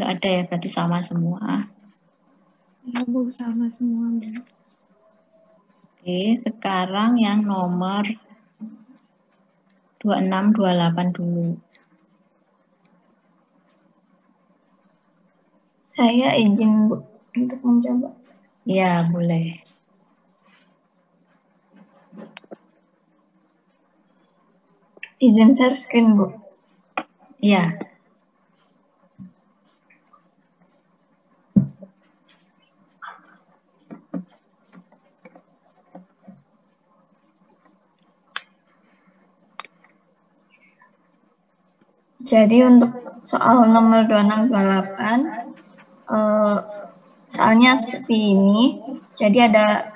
Nggak ada ya, berarti sama semua. Ya, Bu, sama semua, Bu. Oke, sekarang yang nomor 26, 28 dulu. Saya izin, Bu, untuk mencoba. Ya, boleh. Izin share screen, Bu. Ya. Jadi untuk soal nomor 2628, soalnya seperti ini. Jadi ada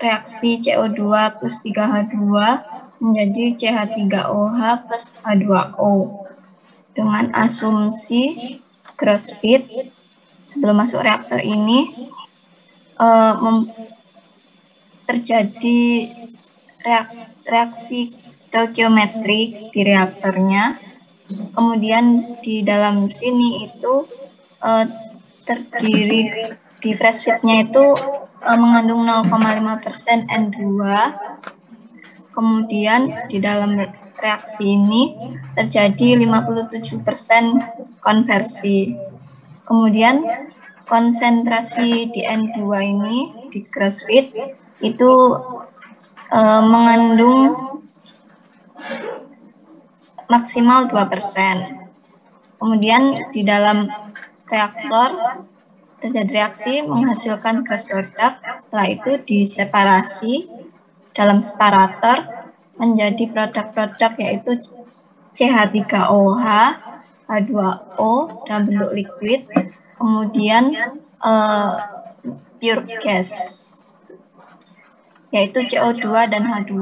reaksi CO2 plus 3H2 menjadi CH3OH plus H2O. Dengan asumsi gross feed sebelum masuk reaktor ini terjadi reaksi stoikiometrik di reaktornya. Kemudian di dalam sini itu terdiri di fresh feed-nya itu mengandung 0,5% N2. Kemudian di dalam reaksi ini terjadi 57% konversi. Kemudian konsentrasi di N2 ini di gross feed itu mengandung maksimal 2%. Kemudian di dalam reaktor terjadi reaksi menghasilkan gross product. Setelah itu diseparasi dalam separator menjadi produk-produk yaitu CH3OH, H2O dalam bentuk liquid, kemudian pure gas yaitu CO2 dan H2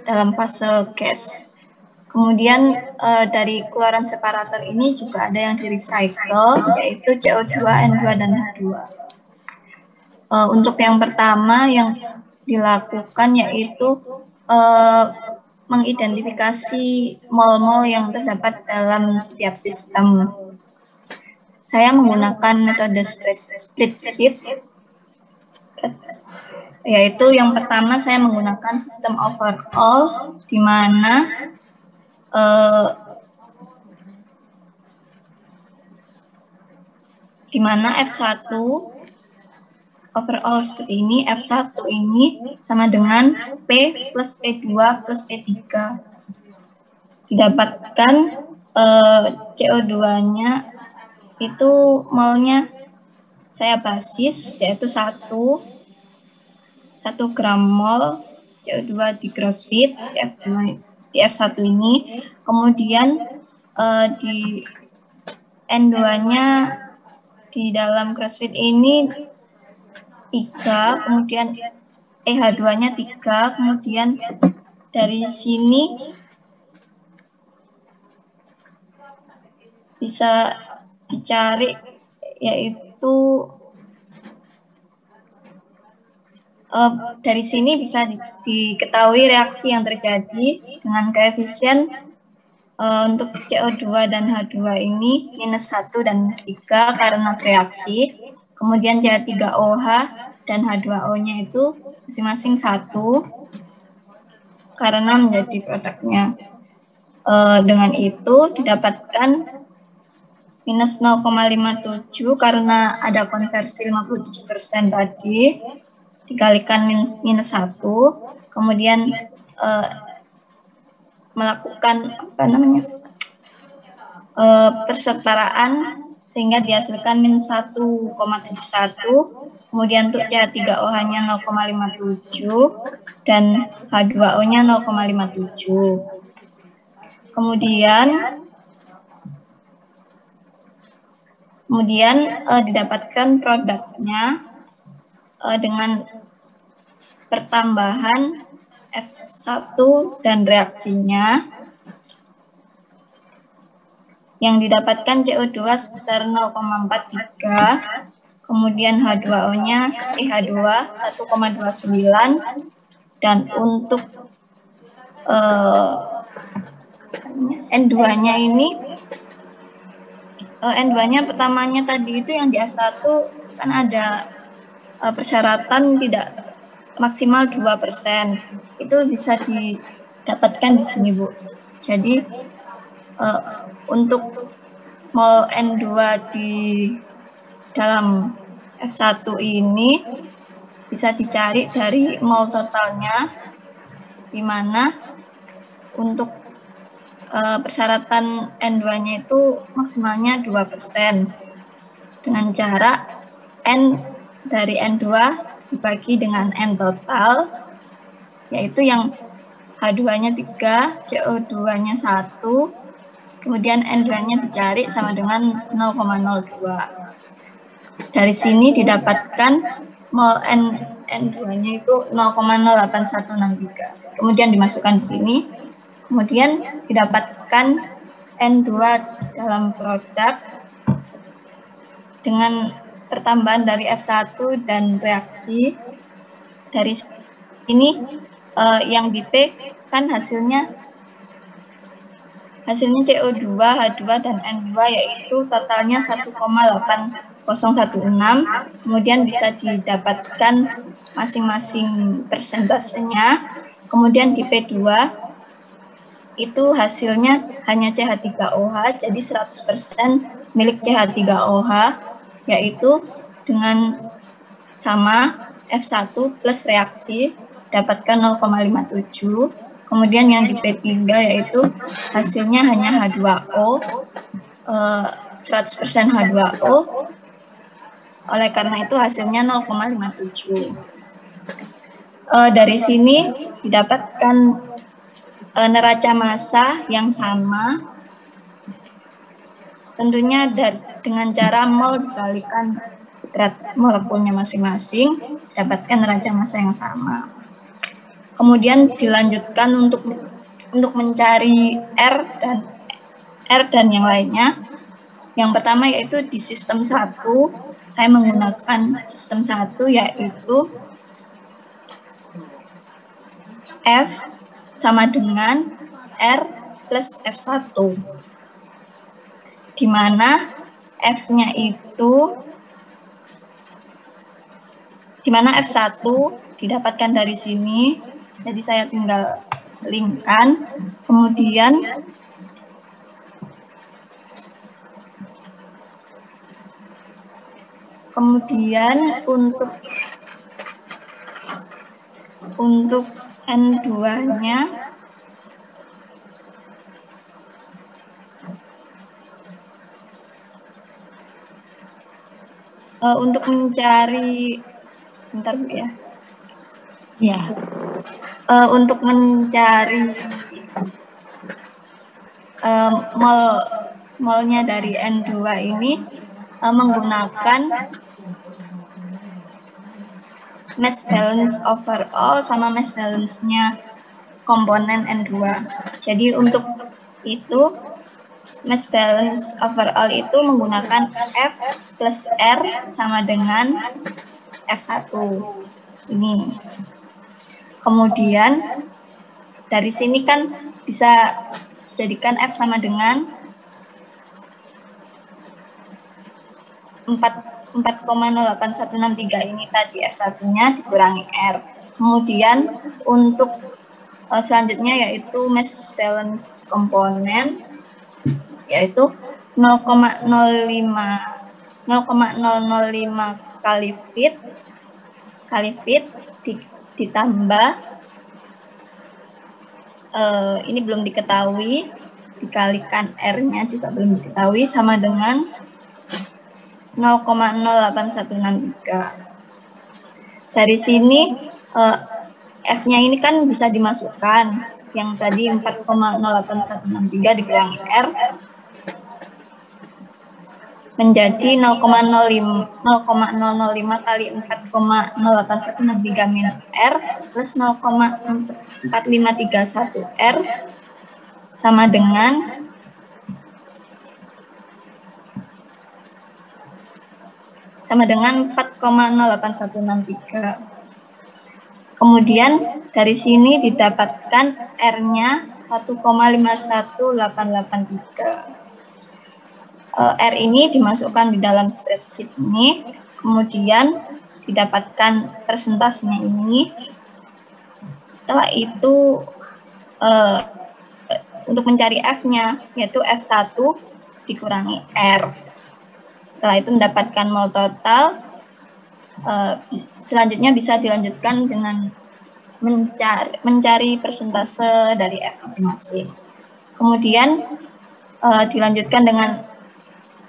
dalam fase gas. Kemudian dari keluaran separator ini juga ada yang di recycle yaitu CO2, N2 dan H2. Untuk yang pertama yang dilakukan yaitu mengidentifikasi mol-mol yang terdapat dalam setiap sistem. Saya menggunakan metode spreadsheet, yaitu yang pertama saya menggunakan sistem overall, di mana F1 overall seperti ini, F1 ini sama dengan P plus P2 plus P3. Didapatkan CO2-nya itu molnya saya basis, yaitu 1 gram mol CO2 di gross feed di F1 ini. Kemudian di N2-nya di dalam gross feed ini 3, kemudian H2-nya 3, kemudian dari sini bisa dicari yaitu dari sini bisa diketahui reaksi yang terjadi dengan koefisien untuk CO2 dan H2 ini -1 dan -3 karena bereaksi. Kemudian CH3OH dan H2O-nya itu masing-masing 1 karena menjadi produknya. Dengan itu didapatkan minus 0,57 karena ada konversi 57% tadi, dikalikan minus 1, kemudian melakukan persetaraan sehingga dihasilkan minus 1,71, kemudian untuk CH3OH-nya 0,57 dan H2O-nya 0,57. Kemudian didapatkan produknya dengan pertambahan F1 dan reaksinya. Yang didapatkan CO2 sebesar 0,43, kemudian H2O-nya H2 1,29, dan untuk N2-nya ini N2-nya pertamanya tadi itu yang di F1 kan ada persyaratan tidak maksimal 2%. Itu bisa didapatkan di sini, Bu. Jadi untuk mol N2 di dalam F1 ini bisa dicari dari mol totalnya, di mana untuk persyaratan N2-nya itu maksimalnya 2%. Dengan cara N dari N2 dibagi dengan N total, yaitu yang H2-nya 3, CO2-nya 1, kemudian N2-nya dicari sama dengan 0,02. Dari sini didapatkan mol N2-nya itu 0,08163. Kemudian dimasukkan di sini. Kemudian didapatkan N2 dalam produk dengan pertambahan dari F1 dan reaksi. Dari sini yang di P kan hasilnya CO2, H2, dan N2 yaitu totalnya 1,8016. Kemudian bisa didapatkan masing-masing persentasenya. Kemudian di P2 itu hasilnya hanya CH3OH, jadi 100% milik CH3OH, yaitu dengan sama F1 plus reaksi dapatkan 0,57. Kemudian yang di P3 yaitu hasilnya hanya H2O, 100% H2O, oleh karena itu hasilnya 0,57. Dari sini didapatkan neraca massa yang sama, tentunya dengan cara mol dikalikan berat molekulnya masing-masing, dapatkan neraca massa yang sama. Kemudian dilanjutkan untuk mencari R dan yang lainnya. Yang pertama yaitu di sistem 1, saya menggunakan sistem 1 yaitu F sama dengan R plus F1. Di mana F-nya itu, di mana F1 didapatkan dari sini, jadi saya tinggal linkkan. Kemudian untuk N2-nya untuk mencari, sebentar Bu ya. Ya. Untuk mencari molnya dari N2 ini menggunakan mass balance overall sama mass balance-nya komponen N2. Jadi untuk itu mass balance overall itu menggunakan F plus R sama dengan F1 ini. Kemudian dari sini kan bisa dijadikan F sama dengan 4,08163 ini tadi F1-nya dikurangi R. Kemudian untuk selanjutnya yaitu mass balance komponen yaitu 0,005 kali fit ditambah ini belum diketahui, dikalikan R-nya juga belum diketahui, sama dengan 0,08163. Dari sini F-nya ini kan bisa dimasukkan, yang tadi 4,08163 dikurangi R menjadi 0,005 kali 4,08163 minus R plus 0,4531 R sama dengan 4,08163. Kemudian dari sini didapatkan R-nya 1,51883. R ini dimasukkan di dalam spreadsheet ini, kemudian didapatkan persentasenya ini. Setelah itu untuk mencari F-nya, yaitu F1 dikurangi R. Setelah itu mendapatkan mol total. Selanjutnya bisa dilanjutkan dengan mencari persentase dari F masing-masing. Kemudian dilanjutkan dengan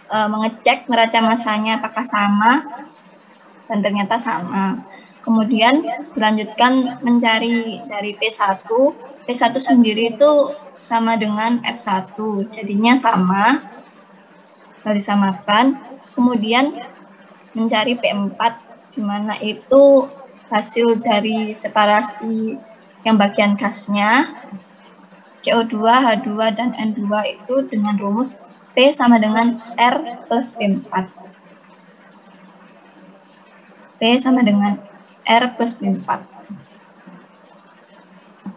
mengecek neraca massanya apakah sama, dan ternyata sama. Kemudian dilanjutkan mencari dari P1. P1 sendiri itu sama dengan F1, jadinya sama, disamakan. Kemudian mencari P4, di mana itu hasil dari separasi yang bagian gasnya, CO2, H2, dan N2 itu dengan rumus P sama dengan R plus P4. P sama dengan R plus P4.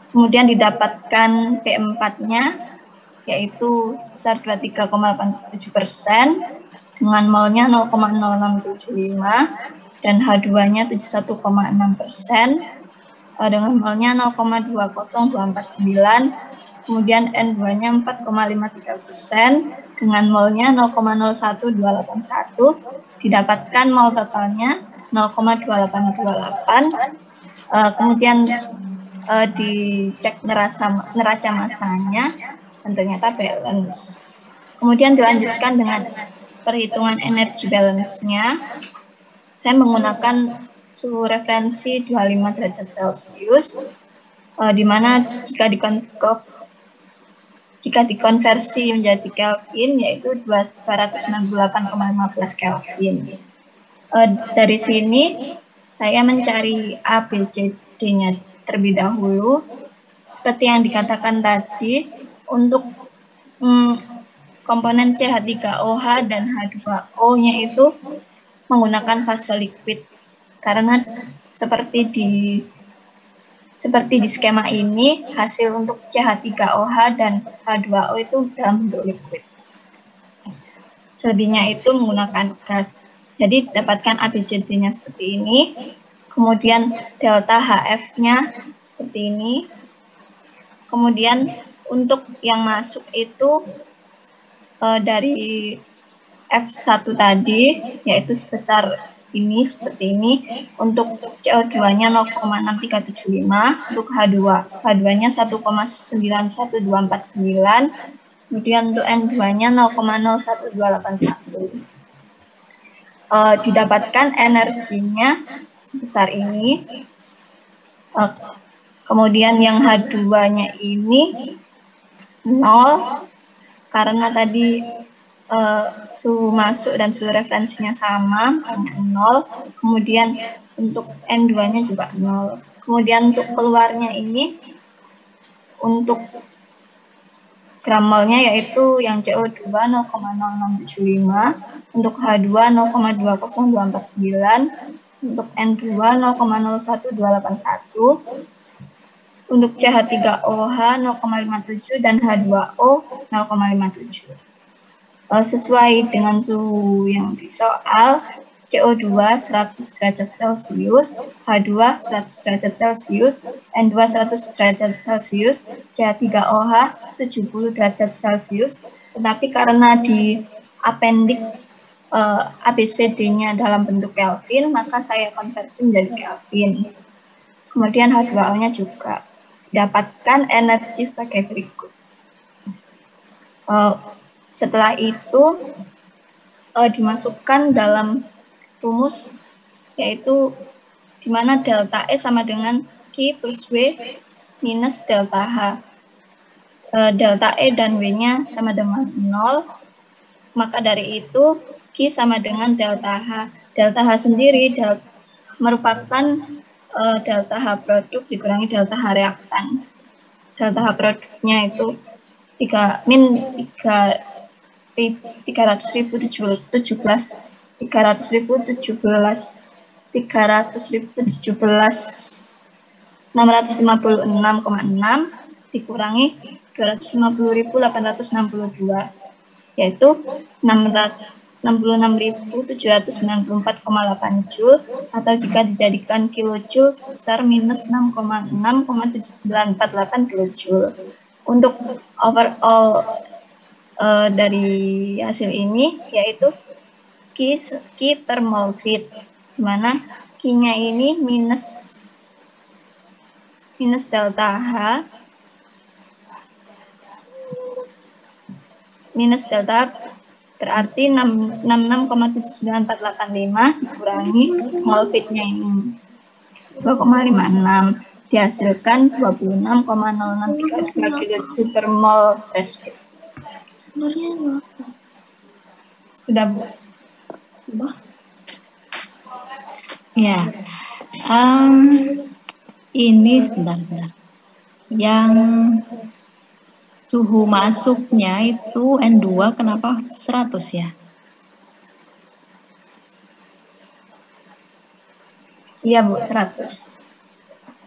Kemudian didapatkan P4-nya, yaitu sebesar 23,87%, dengan molnya 0,0675, dan H2-nya 71,6%, dengan molnya 0,20249, kemudian N2-nya 4,53%, dengan molnya 0,01281, didapatkan mol totalnya 0,2828, kemudian dicek neraca massanya, dan ternyata balance. Kemudian dilanjutkan dengan perhitungan energi balance-nya. Saya menggunakan suhu referensi 25 derajat Celcius, di mana jika dikonversi menjadi Kelvin, yaitu 298,15 Kelvin. Dari sini saya mencari A, B, C, D-nya terlebih dahulu. Seperti yang dikatakan tadi, untuk komponen CH3OH dan H2O-nya itu menggunakan fase liquid, karena seperti di skema ini, hasil untuk CH3OH dan H2O itu dalam bentuk liquid. Selebihnya itu menggunakan gas. Jadi dapatkan ABCD-nya seperti ini. Kemudian delta HF-nya seperti ini. Kemudian untuk yang masuk itu dari F1 tadi, yaitu sebesar ini, seperti ini. Untuk CO2-nya 0,6375, untuk H2-nya 1,91249, kemudian untuk N2-nya 0,01281. Didapatkan energinya sebesar ini. Kemudian yang H2-nya ini 0, karena tadi suhu masuk dan suhu referensinya sama, hanya 0. Kemudian untuk N2-nya juga 0. Kemudian untuk keluarnya ini, untuk gram molnya yaitu yang CO2 0,0675, untuk H2 0,20249, untuk N2 0,01281, untuk CH3OH 0,57 dan H2O 0,57. Sesuai dengan suhu yang di soal, CO2 100 derajat Celcius, H2 100 derajat Celcius, N2 100 derajat Celcius, CH3OH 70 derajat Celcius. Tetapi karena di appendix ABCD-nya dalam bentuk Kelvin, maka saya konversi menjadi Kelvin. Kemudian H2O-nya juga. Dapatkan energi sebagai berikut. Setelah itu dimasukkan dalam rumus, yaitu di mana delta E sama dengan Q plus W minus delta H. Delta E dan W-nya sama dengan 0, maka dari itu Q sama dengan delta H. Delta H sendiri merupakan delta H produk dikurangi delta H reaktan. Delta H produknya itu 656,6 dikurangi 250.862, yaitu 66.794,8 Joule, atau jika dijadikan kilojoule sebesar minus 6,6,7948 kilojoule. Untuk overall dari hasil ini yaitu Q per mol fit, di mana Q-nya ini minus delta H berarti 66,79485 dikurangi mol fit-nya ini 2,56, dihasilkan 26,063 kilojoule per mol fresh fit. Sudah, Bu? Ya. Ini sebentar. Yang suhu masuknya itu N2 kenapa 100 ya? Iya, Bu, 100.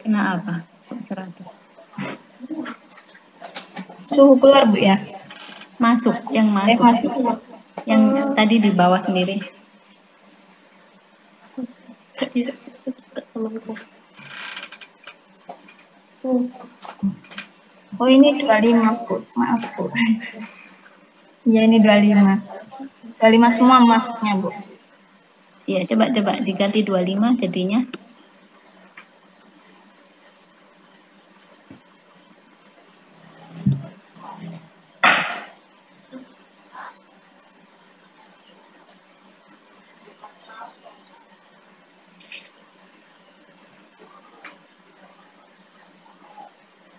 Kenapa? 100. Suhu keluar, Bu, ya? Masuk. Yang tadi di bawah sendiri. Oh, ini 25, Bu. Maaf, Bu. Iya, ini 25. 25 semua masuknya, Bu. Ya, coba diganti 25 jadinya.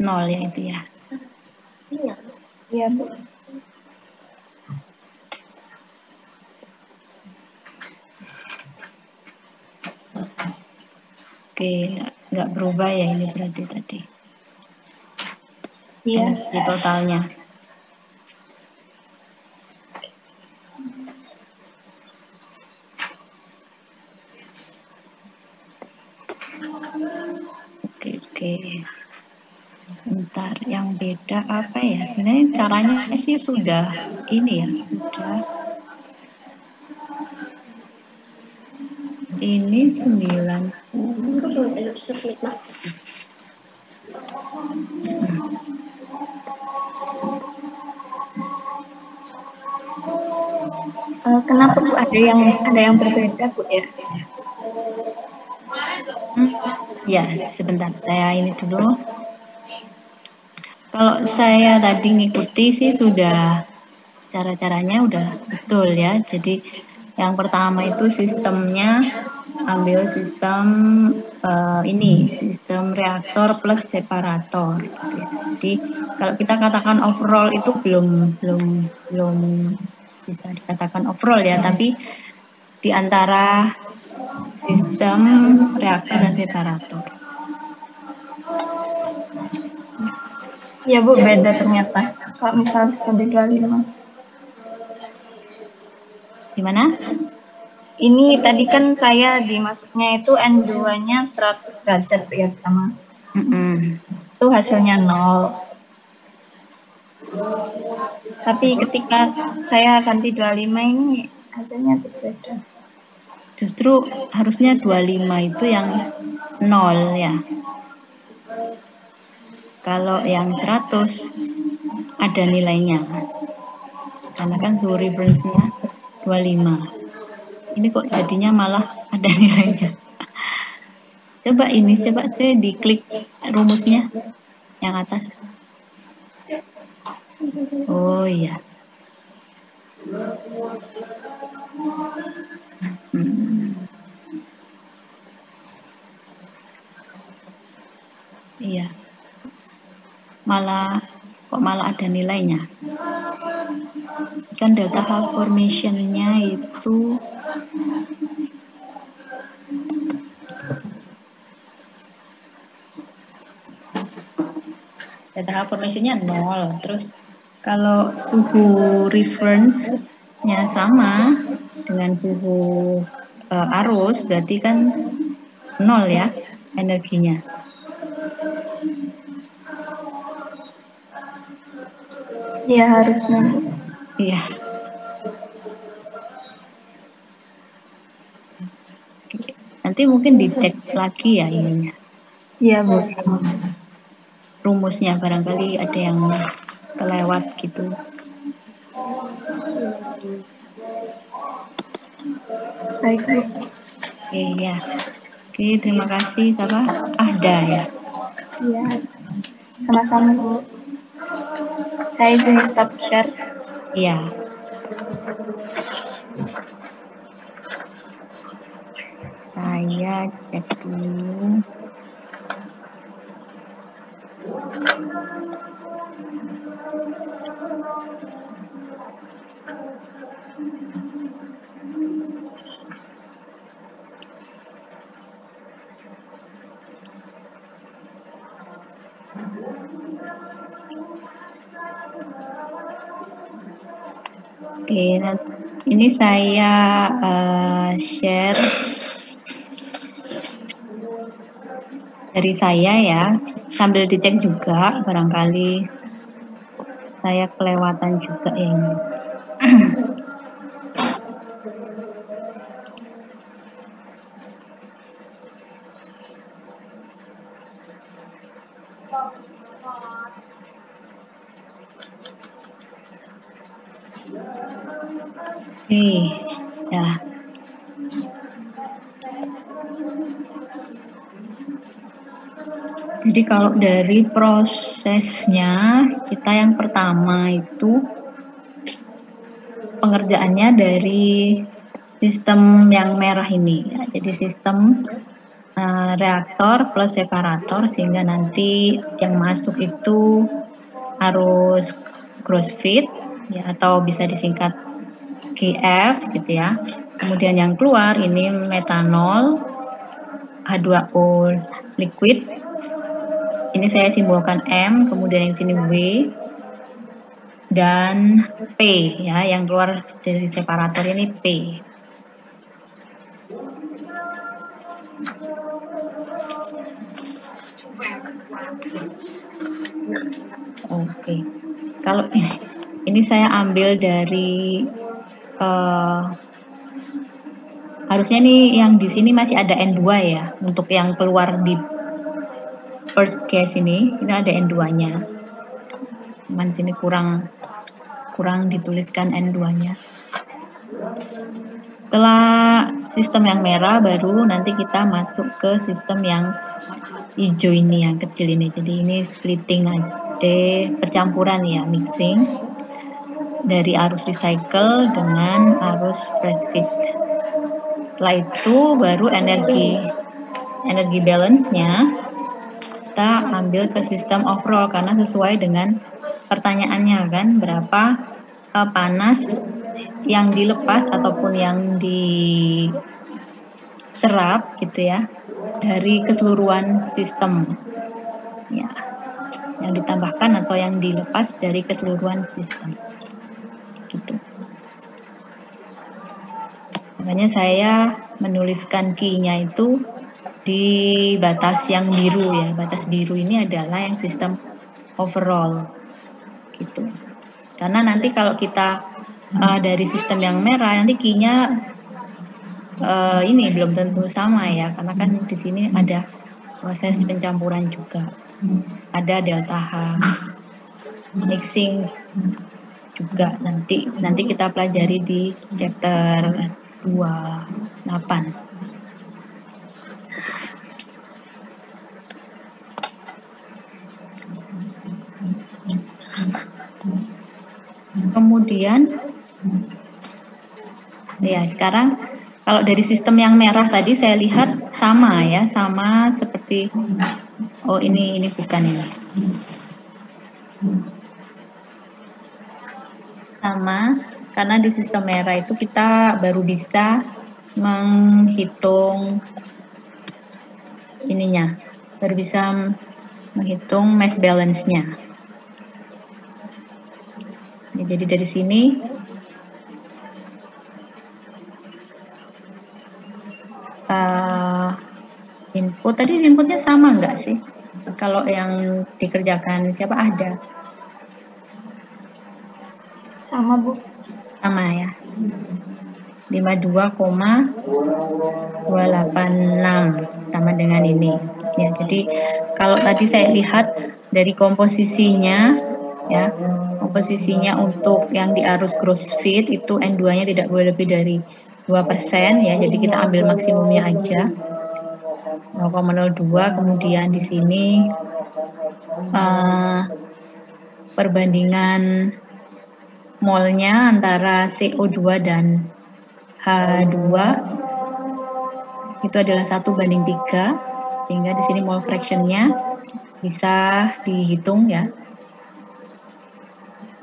Nol ya itu ya. Iya, Bu. Oke, nggak berubah ya ini berarti tadi. Iya. Energi totalnya. Oke. Bentar, yang beda apa ya? Sebenarnya caranya sih sudah ini ya, sudah. Ini 90. Kenapa, Bu, ada yang berbeda, Bu, ya? Ya, sebentar saya ini dulu. Kalau saya tadi ngikuti sih sudah cara-caranya udah betul ya. Jadi yang pertama itu sistemnya ambil sistem sistem reaktor plus separator gitu ya. Jadi kalau kita katakan overall itu belum bisa dikatakan overall ya, tapi di antara sistem reaktor dan separator. Iya, Bu, beda ternyata. Kalau misal di 25. Gimana? Ini tadi kan saya dimasuknya itu N2-nya 100 derajat ya pertama. Itu hasilnya 0. Tapi ketika saya ganti 25 ini hasilnya berbeda. Justru harusnya 25 itu yang 0 ya. Kalau yang 100 ada nilainya. Karena kan suhu reference-nya 25. Ini kok jadinya malah ada nilainya. Coba saya diklik rumusnya yang atas. Oh iya. Iya. Kok malah ada nilainya. Kan delta H formation-nya itu delta H formation-nya 0. Terus kalau suhu reference-nya sama dengan suhu arus berarti kan 0 ya energinya. Iya, harusnya. Iya. Nanti mungkin dicek lagi ya ininya. Iya, Bu. Rumusnya barangkali ada yang kelewat gitu. Baik, Bu. Oke ya. Oke, terima kasih. Siapa? Ahda ya. Iya. Sama-sama, Bu. Saya izin stop share. Iya. Saya cek dulu. Oke, ini saya share dari saya ya, sambil dicek juga barangkali saya kelewatan juga ya ini. Oke, ya. Jadi kalau dari prosesnya, kita yang pertama itu pengerjaannya dari sistem yang merah ini ya. Jadi sistem reaktor plus separator, sehingga nanti yang masuk itu harus gross feed ya, atau bisa disingkat GF gitu ya. Kemudian yang keluar ini metanol H2O liquid. Ini saya simbolkan M, kemudian yang sini W dan P ya, yang keluar dari separator ini P. Oke. Kalau ini saya ambil dari harusnya nih yang di sini masih ada N2 ya, untuk yang keluar di first case ini ada N2-nya. Cuman sini kurang dituliskan N2-nya. Setelah sistem yang merah, baru nanti kita masuk ke sistem yang hijau ini, yang kecil ini. Jadi ini splitting percampuran ya, mixing dari arus recycle dengan arus fresh feed. Setelah itu baru energi balance-nya kita ambil ke sistem overall, karena sesuai dengan pertanyaannya kan, berapa panas yang dilepas ataupun yang diserap gitu ya dari keseluruhan sistem ya, yang ditambahkan atau yang dilepas dari keseluruhan sistem gitu. Makanya saya menuliskan key-nya itu di batas yang biru ya. Batas biru ini adalah yang sistem overall gitu. Karena nanti kalau kita dari sistem yang merah, nanti key-nya ini belum tentu sama ya, karena kan di sini ada proses pencampuran juga, ada delta H, mixing juga nanti kita pelajari di chapter 28. Kemudian ya, sekarang kalau dari sistem yang merah tadi saya lihat sama ya, sama seperti ini bukan ini. Sama, karena di sistem merah itu kita baru bisa menghitung ininya, baru bisa menghitung mass balance-nya. Ya, jadi dari sini inputnya sama enggak sih? Kalau yang dikerjakan siapa ada? Sama, Bu. Sama ya. 52,286 sama dengan ini. Ya, jadi kalau tadi saya lihat dari komposisinya, ya, komposisinya untuk yang di arus gross fit itu N2-nya tidak boleh lebih dari 2%, ya. Jadi kita ambil maksimumnya aja 0,02. Kemudian di sini perbandingan molnya antara CO2 dan H2 itu adalah 1:3, sehingga di sini mole fraction-nya bisa dihitung, ya.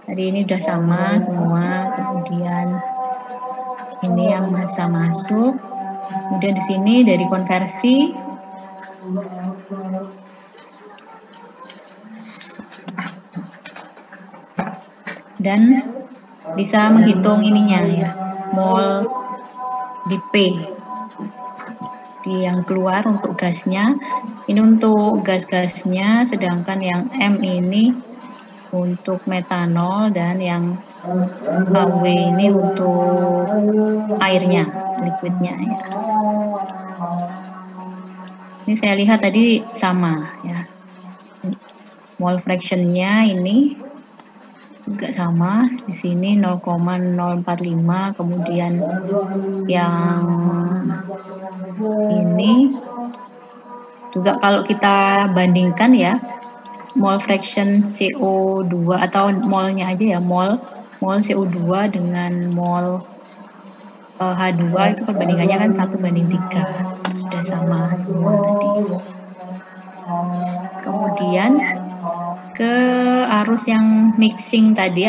Tadi ini udah sama semua. Kemudian ini yang massa masuk. Kemudian di sini dari konversi dan bisa menghitung ininya, ya, mol di P di yang keluar untuk gasnya. Ini untuk gas-gasnya, sedangkan yang M ini untuk metanol, dan yang AW ini untuk airnya, liquidnya, ya. Ini saya lihat tadi sama, ya. Mole fraction-nya ini juga sama. Di sini 0,045, kemudian yang ini juga kalau kita bandingkan, ya, mole fraction CO2 atau molnya aja, ya, mol CO2 dengan mol H2 itu perbandingannya kan 1:3, sudah sama semua tadi. Kemudian ke arus yang mixing tadi,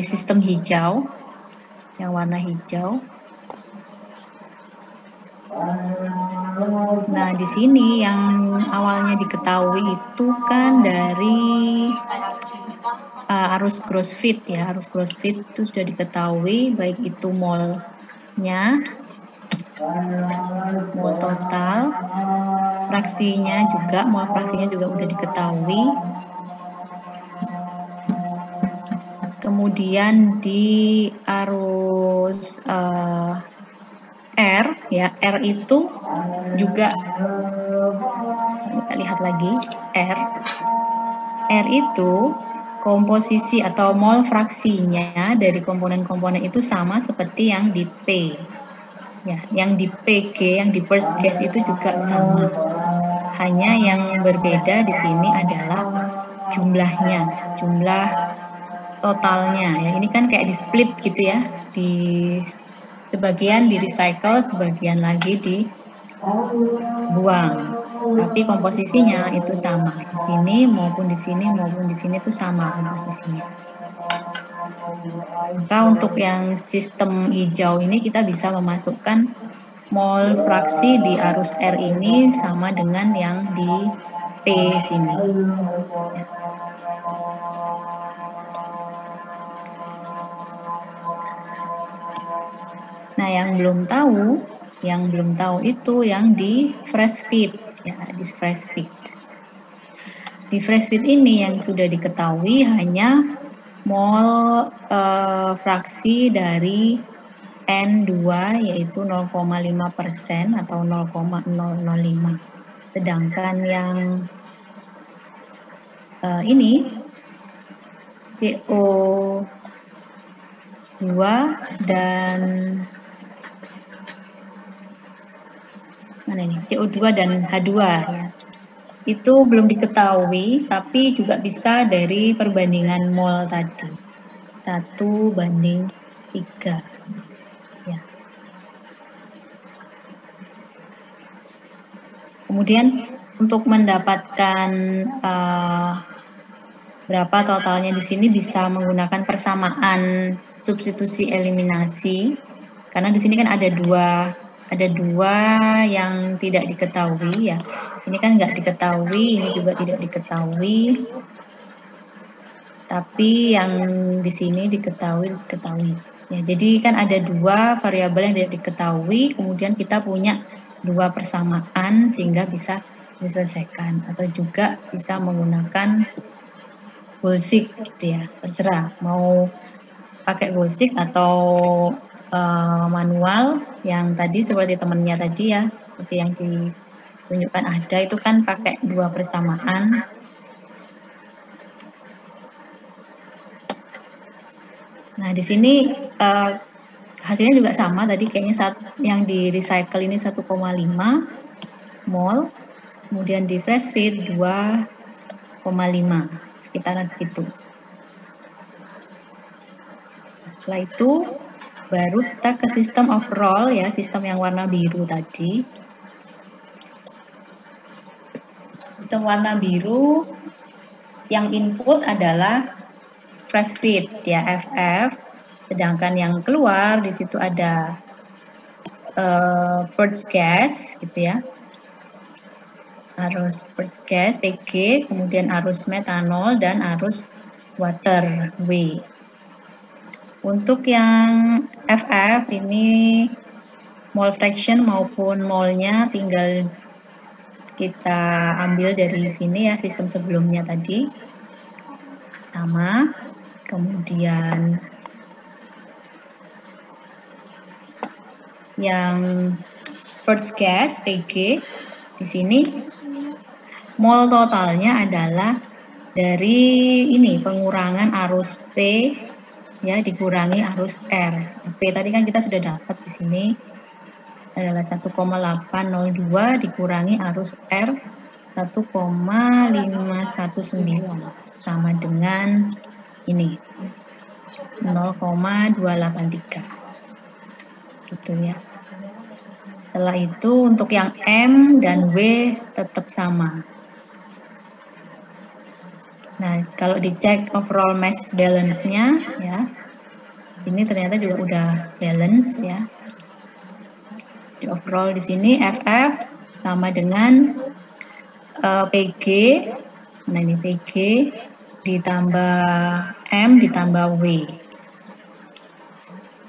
sistem hijau, yang warna hijau. Nah, di sini yang awalnya diketahui itu kan dari arus gross fit, ya. Arus gross fit itu sudah diketahui, baik itu molnya, mol total, fraksinya juga, mol fraksinya juga sudah diketahui. Kemudian di arus R, ya, R itu juga kita lihat lagi, R itu komposisi atau mol fraksinya dari komponen-komponen itu sama seperti yang di P, ya. Yang di PG, yang di first gas itu juga sama. Hanya yang berbeda di sini adalah jumlahnya, jumlah totalnya, ya. Ini kan kayak di split gitu, ya. Di sebagian di recycle, sebagian lagi dibuang. Tapi komposisinya itu sama. Di sini maupun di sini maupun di sini itu sama komposisinya. Maka untuk yang sistem hijau ini kita bisa memasukkan mol fraksi di arus R ini sama dengan yang di P sini. Ya. Nah, yang belum tahu itu yang di fresh feed, ya, di fresh feed. Di fresh feed ini yang sudah diketahui hanya mol fraksi dari N2, yaitu 0,5% atau 0,005. Sedangkan yang ini CO2 dan mana ini? CO2 dan H2, ya. Itu belum diketahui, tapi juga bisa dari perbandingan mol tadi. 1:3. Ya. Kemudian untuk mendapatkan berapa totalnya di sini bisa menggunakan persamaan substitusi eliminasi, karena di sini kan ada dua yang tidak diketahui, ya. Ini kan nggak diketahui, ini juga tidak diketahui, tapi yang di sini diketahui. Ya, jadi kan ada dua variabel yang tidak diketahui, kemudian kita punya dua persamaan sehingga bisa diselesaikan, atau juga bisa menggunakan Goalseek, gitu, ya. Terserah mau pakai Goalseek atau manual yang tadi seperti temennya tadi ya, seperti yang ditunjukkan ada itu kan pakai 2 persamaan. Nah, di sini hasilnya juga sama tadi, kayaknya yang di recycle ini 1,5 mol, kemudian di fresh feed 2,5, sekitaran segitu. Setelah itu baru kita ke sistem overall ya, sistem yang warna biru tadi. Sistem warna biru yang input adalah fresh feed ya, FF, sedangkan yang keluar di situ ada purge gas gitu ya, arus purge gas PG, kemudian arus metanol dan arus water W. Untuk yang FF ini mole fraction maupun molnya tinggal kita ambil dari sini ya, sistem sebelumnya tadi sama. Kemudian yang purge gas PG di sini mol totalnya adalah dari ini pengurangan arus P ya dikurangi arus R. P tadi kan kita sudah dapat di sini adalah 1,802 dikurangi arus R 1,519 sama dengan ini 0,283 gitu ya. Setelah itu untuk yang M dan W tetap sama. Nah, kalau dicek overall mass balance-nya ya, ini ternyata juga udah balance ya. Di overall di sini FF sama dengan PG. Nah, ini PG ditambah M ditambah W.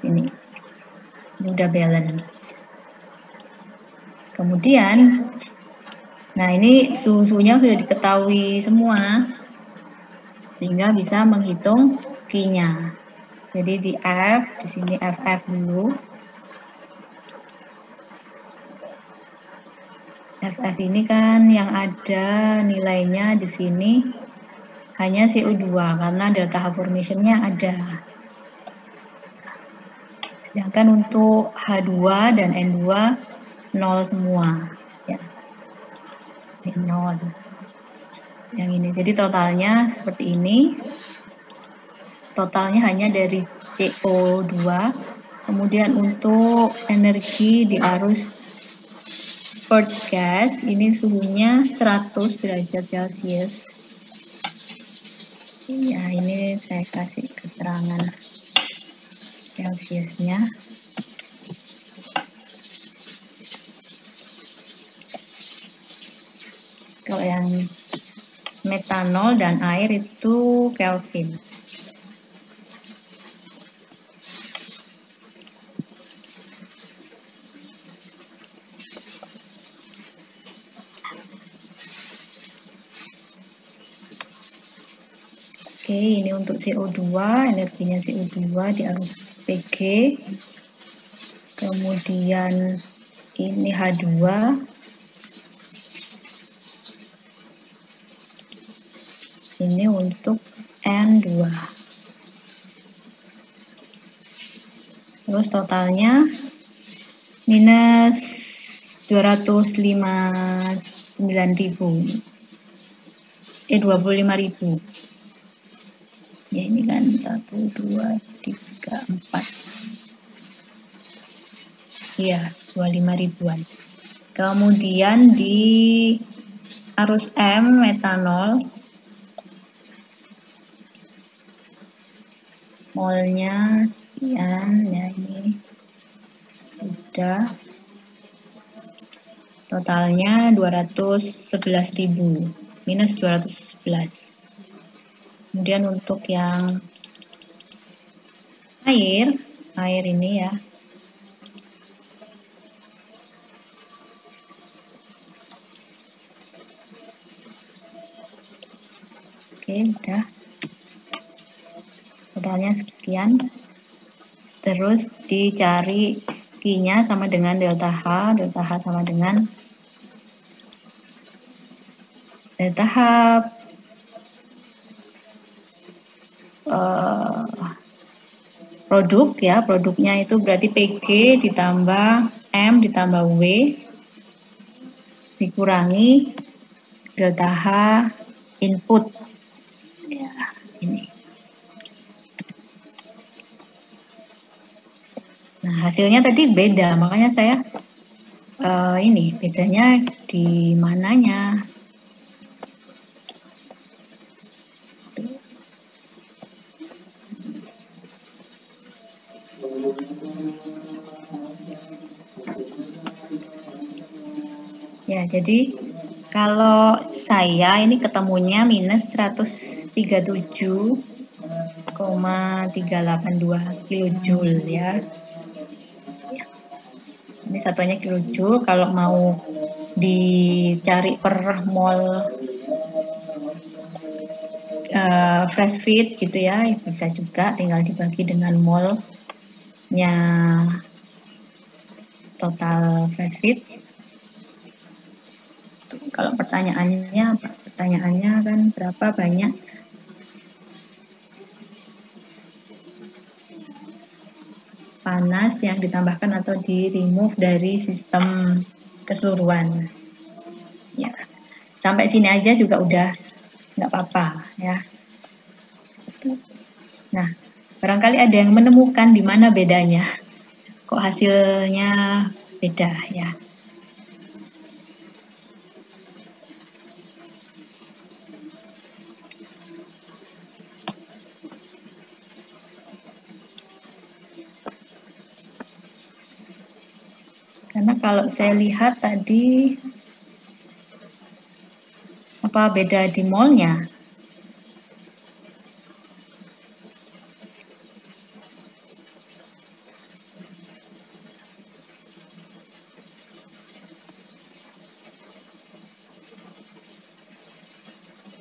Ini udah balance. Kemudian, nah ini suhunya sudah diketahui semua, sehingga bisa menghitung Q-nya. Jadi di F, di sini FF dulu. FF ini kan yang ada nilainya di sini hanya CO2 karena delta H formation-nya ada. Sedangkan untuk H2 dan N2 nol semua ya. Ini nol. Yang ini. Jadi totalnya seperti ini. Totalnya hanya dari CO2. Kemudian untuk energi di arus purge gas ini suhunya 100 derajat Celcius. Ya, ini saya kasih keterangan Celciusnya. Kalau yang metanol dan air itu Kelvin. Oke, ini untuk CO2, energinya CO2 di arus PG. Kemudian ini H2. Ini untuk N2. Terus totalnya minus 259.000. 25.000. Ya ini kan 1, 2, 3, 4. Iya, 25.000-an. Kemudian di arus M metanol molnya sekian ya, ini sudah totalnya 211.000 minus 211. Kemudian untuk yang air ini ya, oke udah totalnya sekian. Terus dicari Q-nya sama dengan delta H sama dengan delta H produk ya, produknya itu berarti PG ditambah M ditambah W dikurangi delta H input ya, ini. Nah, hasilnya tadi beda, makanya saya ini bedanya di mananya. Ya, jadi kalau saya ini ketemunya minus 137,382 kilojoule ya. Ini satuannya kilojoule, kalau mau dicari per mol fresh feed gitu ya, bisa juga tinggal dibagi dengan molnya total fresh feed. Kalau pertanyaannya kan berapa banyak panas yang ditambahkan atau di remove dari sistem keseluruhan. Ya, sampai sini aja juga udah nggak apa-apa ya. Nah, barangkali ada yang menemukan di mana bedanya, kok hasilnya beda ya. Karena kalau saya lihat tadi apa beda di molnya?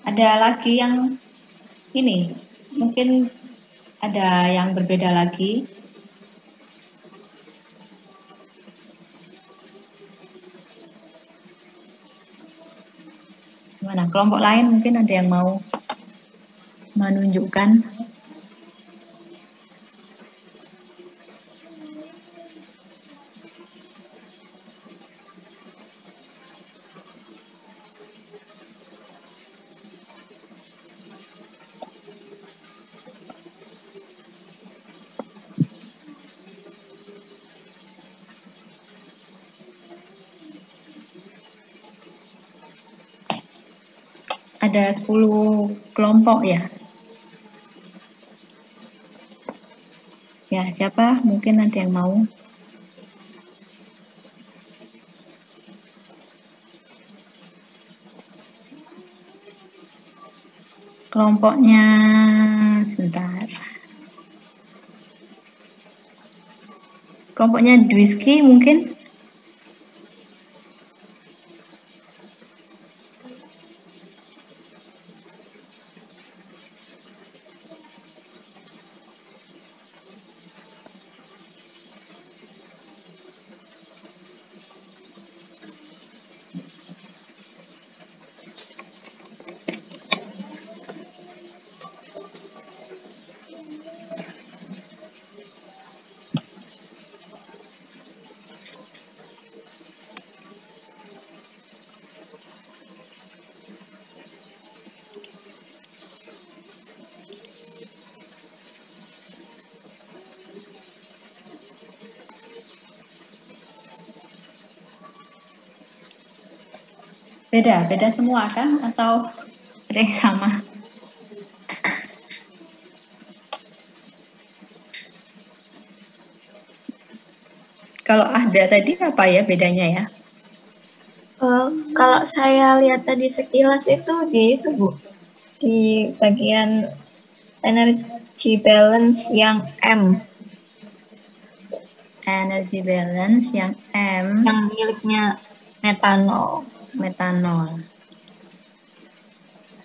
Ada lagi yang ini, mungkin ada yang berbeda lagi. Gimana? Kelompok lain mungkin ada yang mau menunjukkan. Ada 10 kelompok ya. Ya, siapa? Mungkin ada yang mau. Kelompoknya sebentar. Kelompoknya Dwiski mungkin. Beda semua kan? Atau ada yang sama? Kalau ada tadi apa ya bedanya ya? Kalau saya lihat tadi sekilas itu itu Bu, di bagian energy balance yang M. Energy balance yang M. Yang miliknya metanol.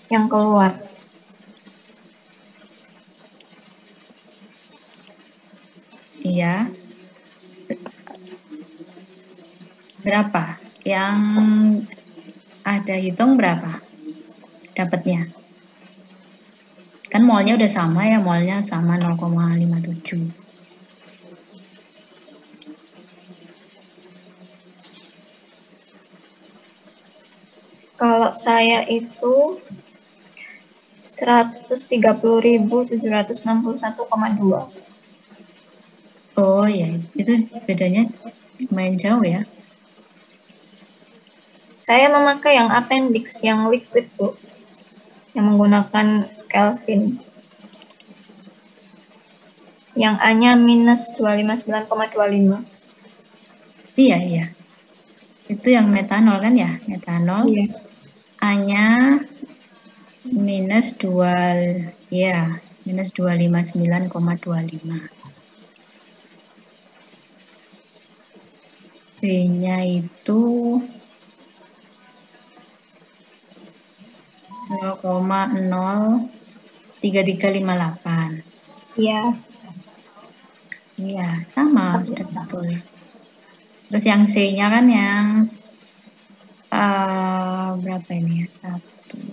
Yang keluar. Iya. Berapa? Yang ada hitung berapa dapatnya? Kan molnya udah sama ya, molnya sama 0,57. Kalau saya itu 130.761,2. Oh ya, itu bedanya lumayan jauh ya. Saya memakai yang appendix, yang liquid, Bu. Yang menggunakan Kelvin. Yang A-nya minus 259,25. Iya, iya. Itu yang metanol kan ya? Metanol. Iya. A-nya minus 2, ya, minus 259,25. B-nya itu 0,03358. Iya. Iya, sama, sudah betul. Terus yang C-nya kan yang berapa ini ya? Satu.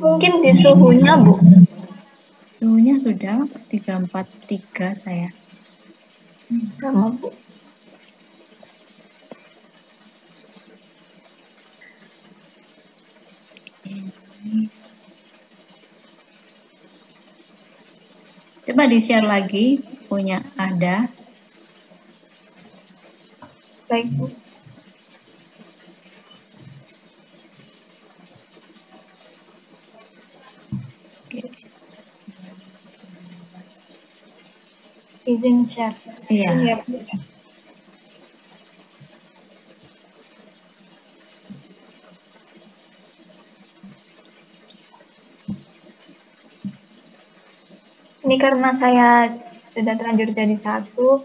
Mungkin di suhunya, Bu. Suhunya sudah 343 saya. Sama, Bu. Ini. Coba di-share lagi, punya ada. Baik, Bu. Oke. Izin share screen Iya. ya, Bu. Ini karena saya sudah terlanjur jadi 1,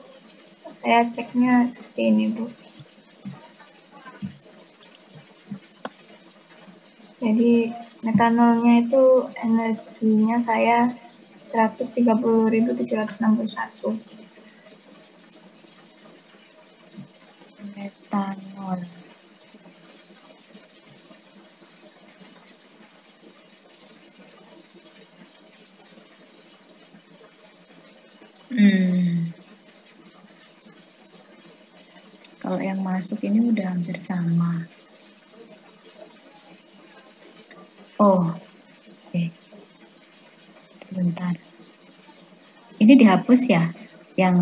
saya ceknya seperti ini, Bu. Jadi metanolnya itu energinya saya 130.761. Metanol. Kalau yang masuk ini udah hampir sama. Oh, oke. Sebentar. Ini dihapus ya, yang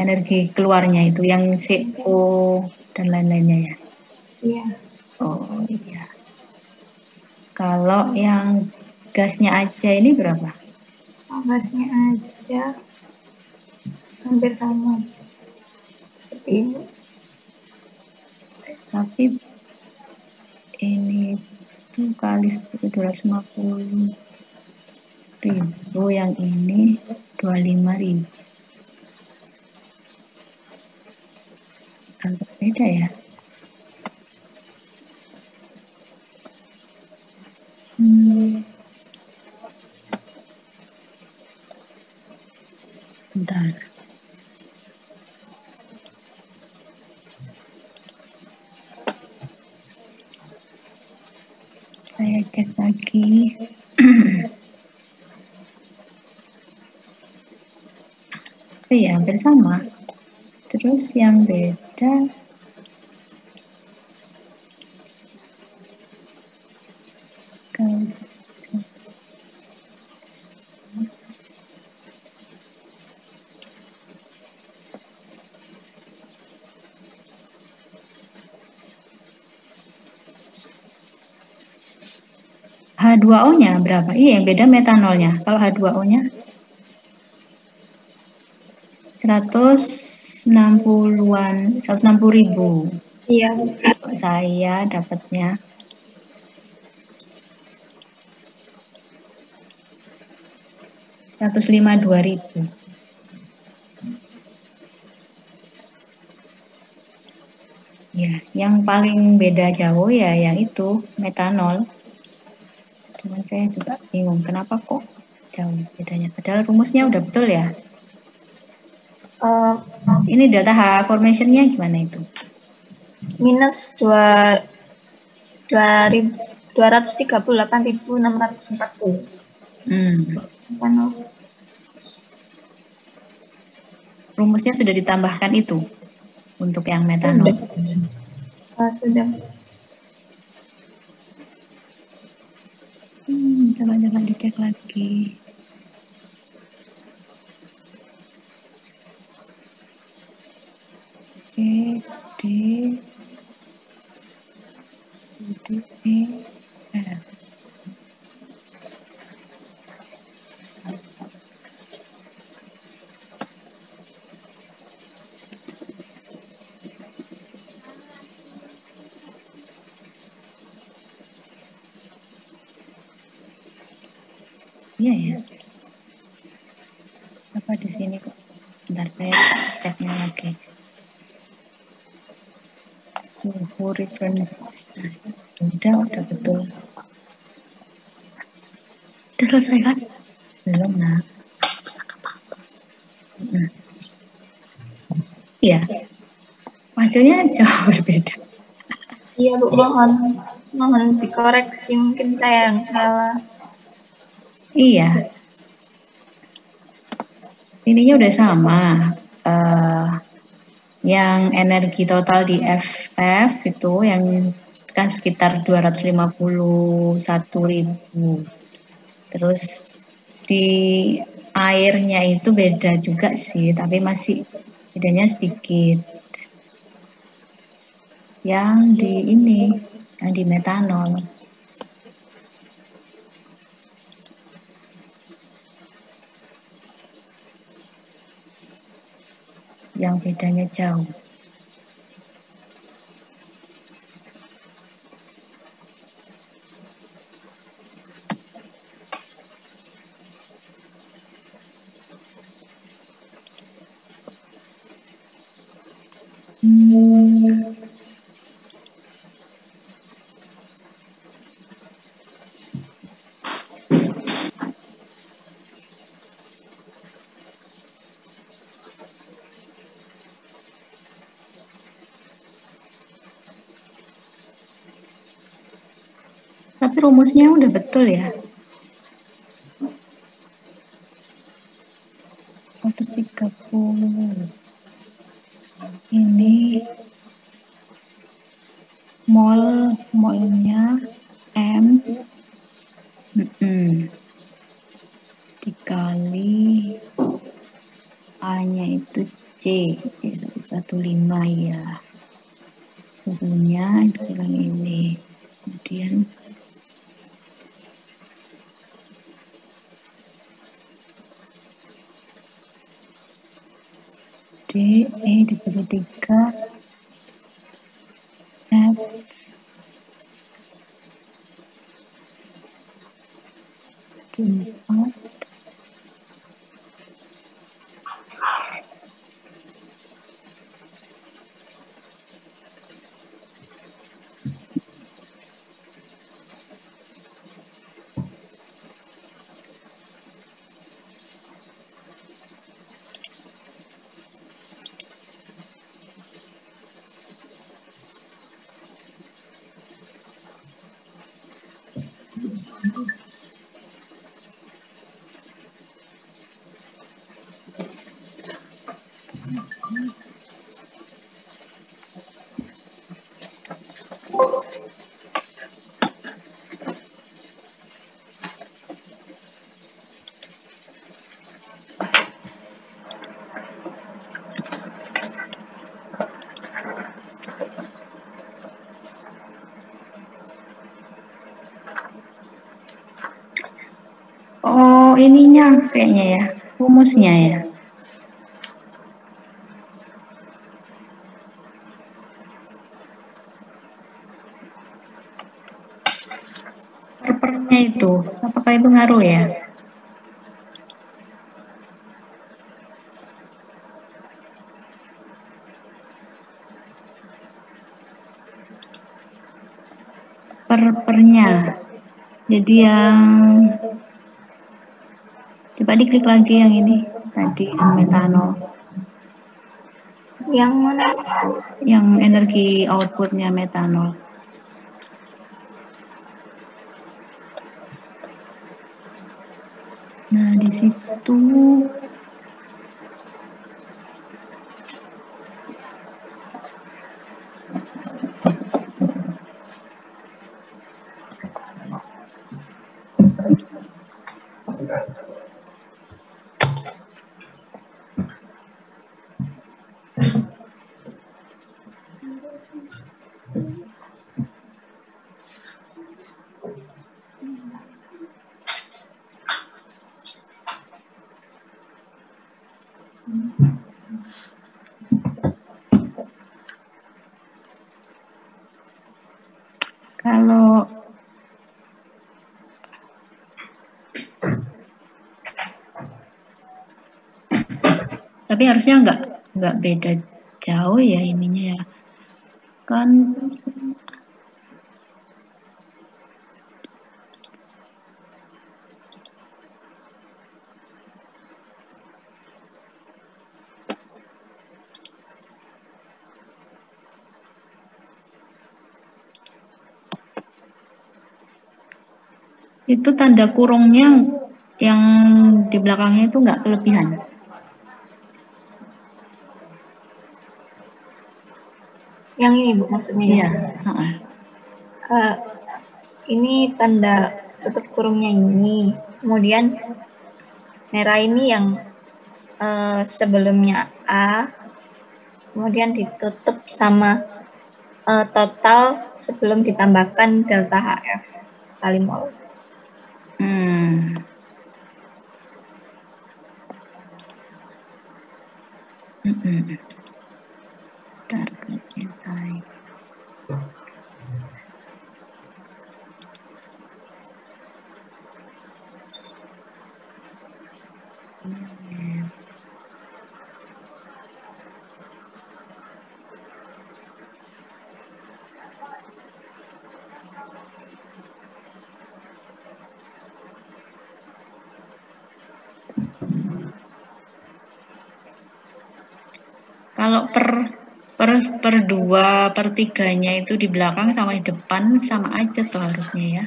energi keluarnya itu, yang CO dan lain-lainnya ya. Iya. Oh iya. Kalau yang gasnya aja ini berapa? Gasnya aja hampir sama seperti ini. Tapi ini tuh kali 250.000, yang ini 25.000. Agak beda ya. Bentar. Saya cek lagi. Oh iya, hampir sama. Terus yang beda H2O-nya berapa? Iya, yang beda metanolnya. Kalau H2O-nya 160-an, 160.000. Iya. Saya dapatnya 152.000. Ya, yang paling beda jauh ya yang itu metanol. Cuman saya juga bingung kenapa kok jauh bedanya. Padahal rumusnya udah betul ya. Uh, Ini delta H formationnya gimana itu? Minus 238.640. Rumusnya sudah ditambahkan itu untuk yang metanol. Sudah. Coba dicek lagi. C, D, E, F. Iya ya. Apa di sini kok? Bentar saya ceknya lagi. Suhu reference. Udah betul. Udah selesai kan? Belum nak. Iya. Hasilnya jauh berbeda. Iya Bu, mohon dikoreksi, mungkin saya yang salah. Iya. Ininya udah sama. Yang energi total di FF itu yang kan sekitar 251.000. Terus di airnya itu beda juga sih, tapi masih bedanya sedikit. Yang di ini, yang di metanol. Yang bedanya jauh. Tapi rumusnya udah betul ya. 130. Ini molnya M dikali A-nya itu C115 ya. Suhunya bilang ini. Kemudian DE dibagi 3 F dibagi 4 Oh, ininya kayaknya ya, rumusnya ya. Pernya itu, apakah itu ngaruh ya? Pernya. Jadi yang Coba diklik lagi yang ini tadi, yang metanol. Yang mana? Yang energi outputnya metanol. Nah, di situ kalau tapi harusnya nggak beda jauh ya ininya ya. Kan itu tanda kurungnya yang di belakangnya itu nggak kelebihan. Yang ini Bu maksudnya Iya. ya? Ini tanda tutup kurungnya ini. Kemudian merah ini yang sebelumnya A, kemudian ditutup sama total sebelum ditambahkan delta HF kali mol. Target time. Kalau per 2/3-nya itu di belakang sama di depan sama aja tuh harusnya ya.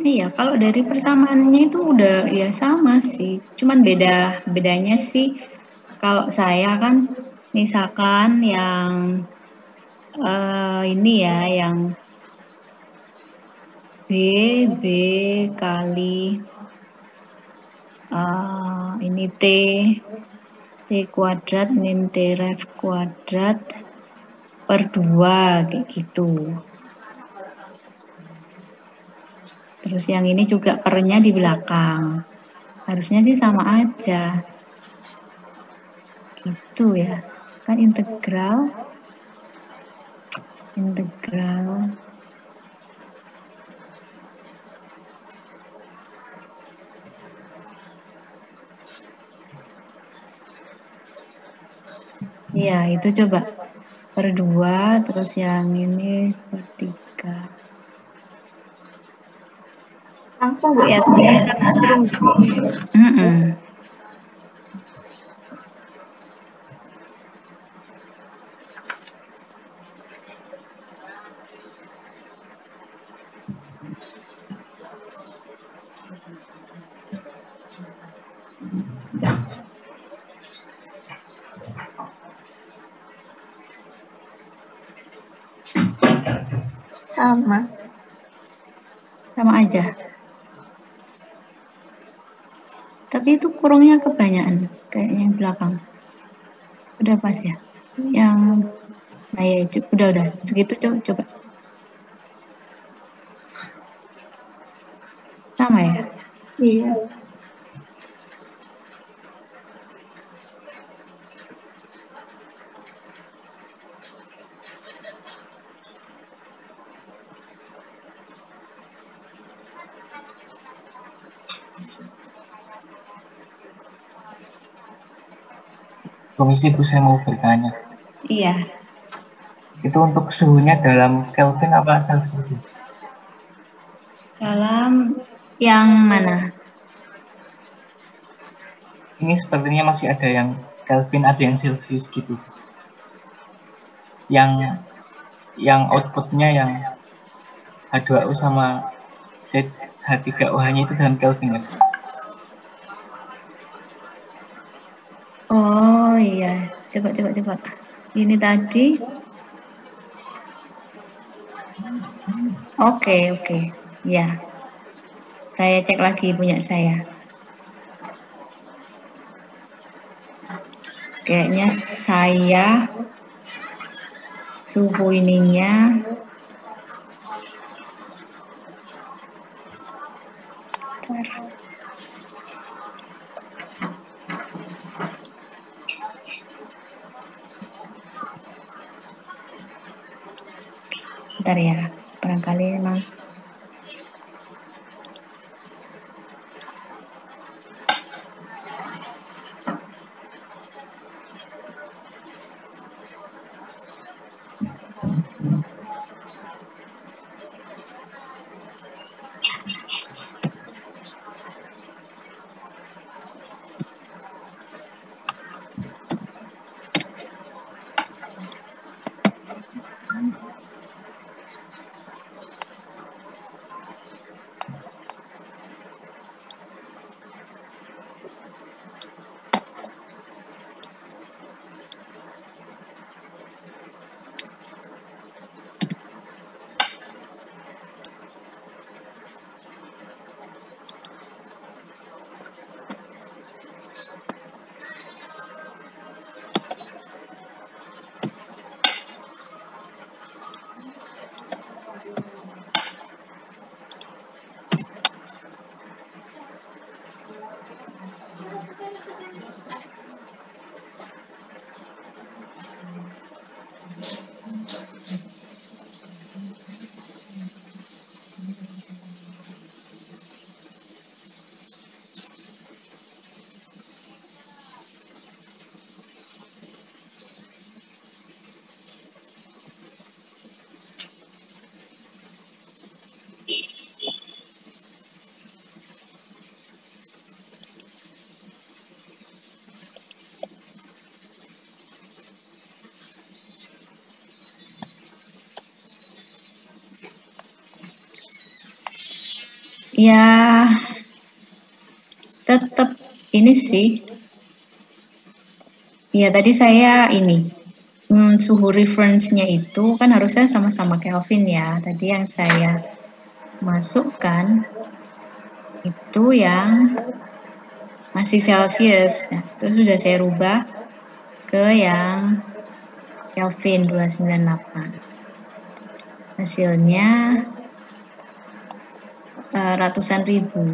Iya, kalau dari persamaannya itu udah ya sama sih. Cuman bedanya sih kalau saya kan misalkan yang ini ya, yang B kali ini T kuadrat min T ref kuadrat per 2 kayak gitu. Terus yang ini juga pernya di belakang. Harusnya sih sama aja. Gitu ya. Kan integral. Iya, itu coba per 2, terus yang ini per 3. Langsung Bu ya, kurung. Sama aja. Tapi itu kurungnya kebanyakan, kayaknya yang belakang. Udah pas ya? Yang, nah ya, udah, segitu coba. Sama ya? Iya. Komisi Bu, saya mau bertanya. Iya. Itu untuk suhunya dalam Kelvin apa Celsius? Dalam yang mana? Ini sepertinya masih ada yang Kelvin, ada yang Celsius gitu. Yang outputnya yang H2O sama H3OH-nya itu dalam Kelvin ya? Oh iya, coba. Ini tadi. Oke. Ya, saya cek lagi punya saya. Kayaknya saya suhu ininya bentar ya, barangkali memang ya tetap ini sih. Ya tadi saya ini suhu reference-nya itu kan harusnya sama-sama Kelvin ya. Tadi yang saya masukkan itu yang masih Celsius. Nah, terus sudah saya rubah ke yang Kelvin 298. Hasilnya ratusan ribu.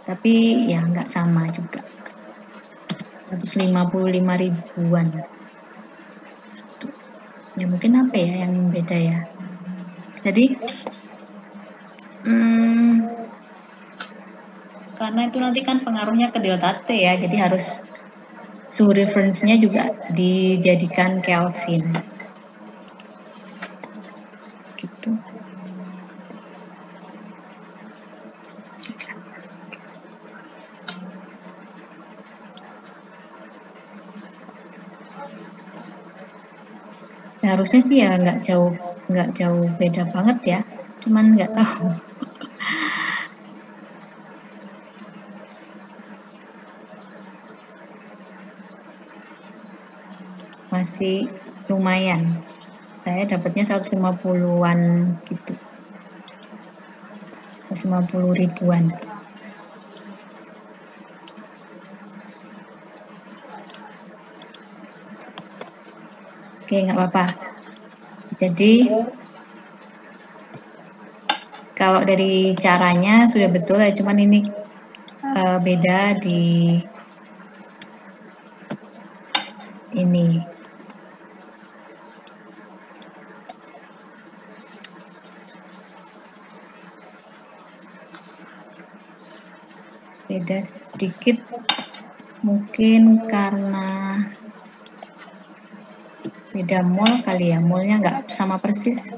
Tapi ya nggak sama juga. 155 ribuan. Ya mungkin apa ya yang beda ya. Jadi karena itu nanti kan pengaruhnya ke delta T ya, jadi harus suhu reference-nya juga dijadikan Kelvin. Gitu. Harusnya sih ya nggak jauh beda banget ya, cuman nggak tahu. Masih lumayan. Saya dapatnya 150-an gitu. 150 ribuan. Oke, nggak apa-apa. Jadi kalau dari caranya sudah betul ya, cuman ini beda di ini. Beda sedikit, mungkin karena beda mol kali ya, molnya nggak sama persis.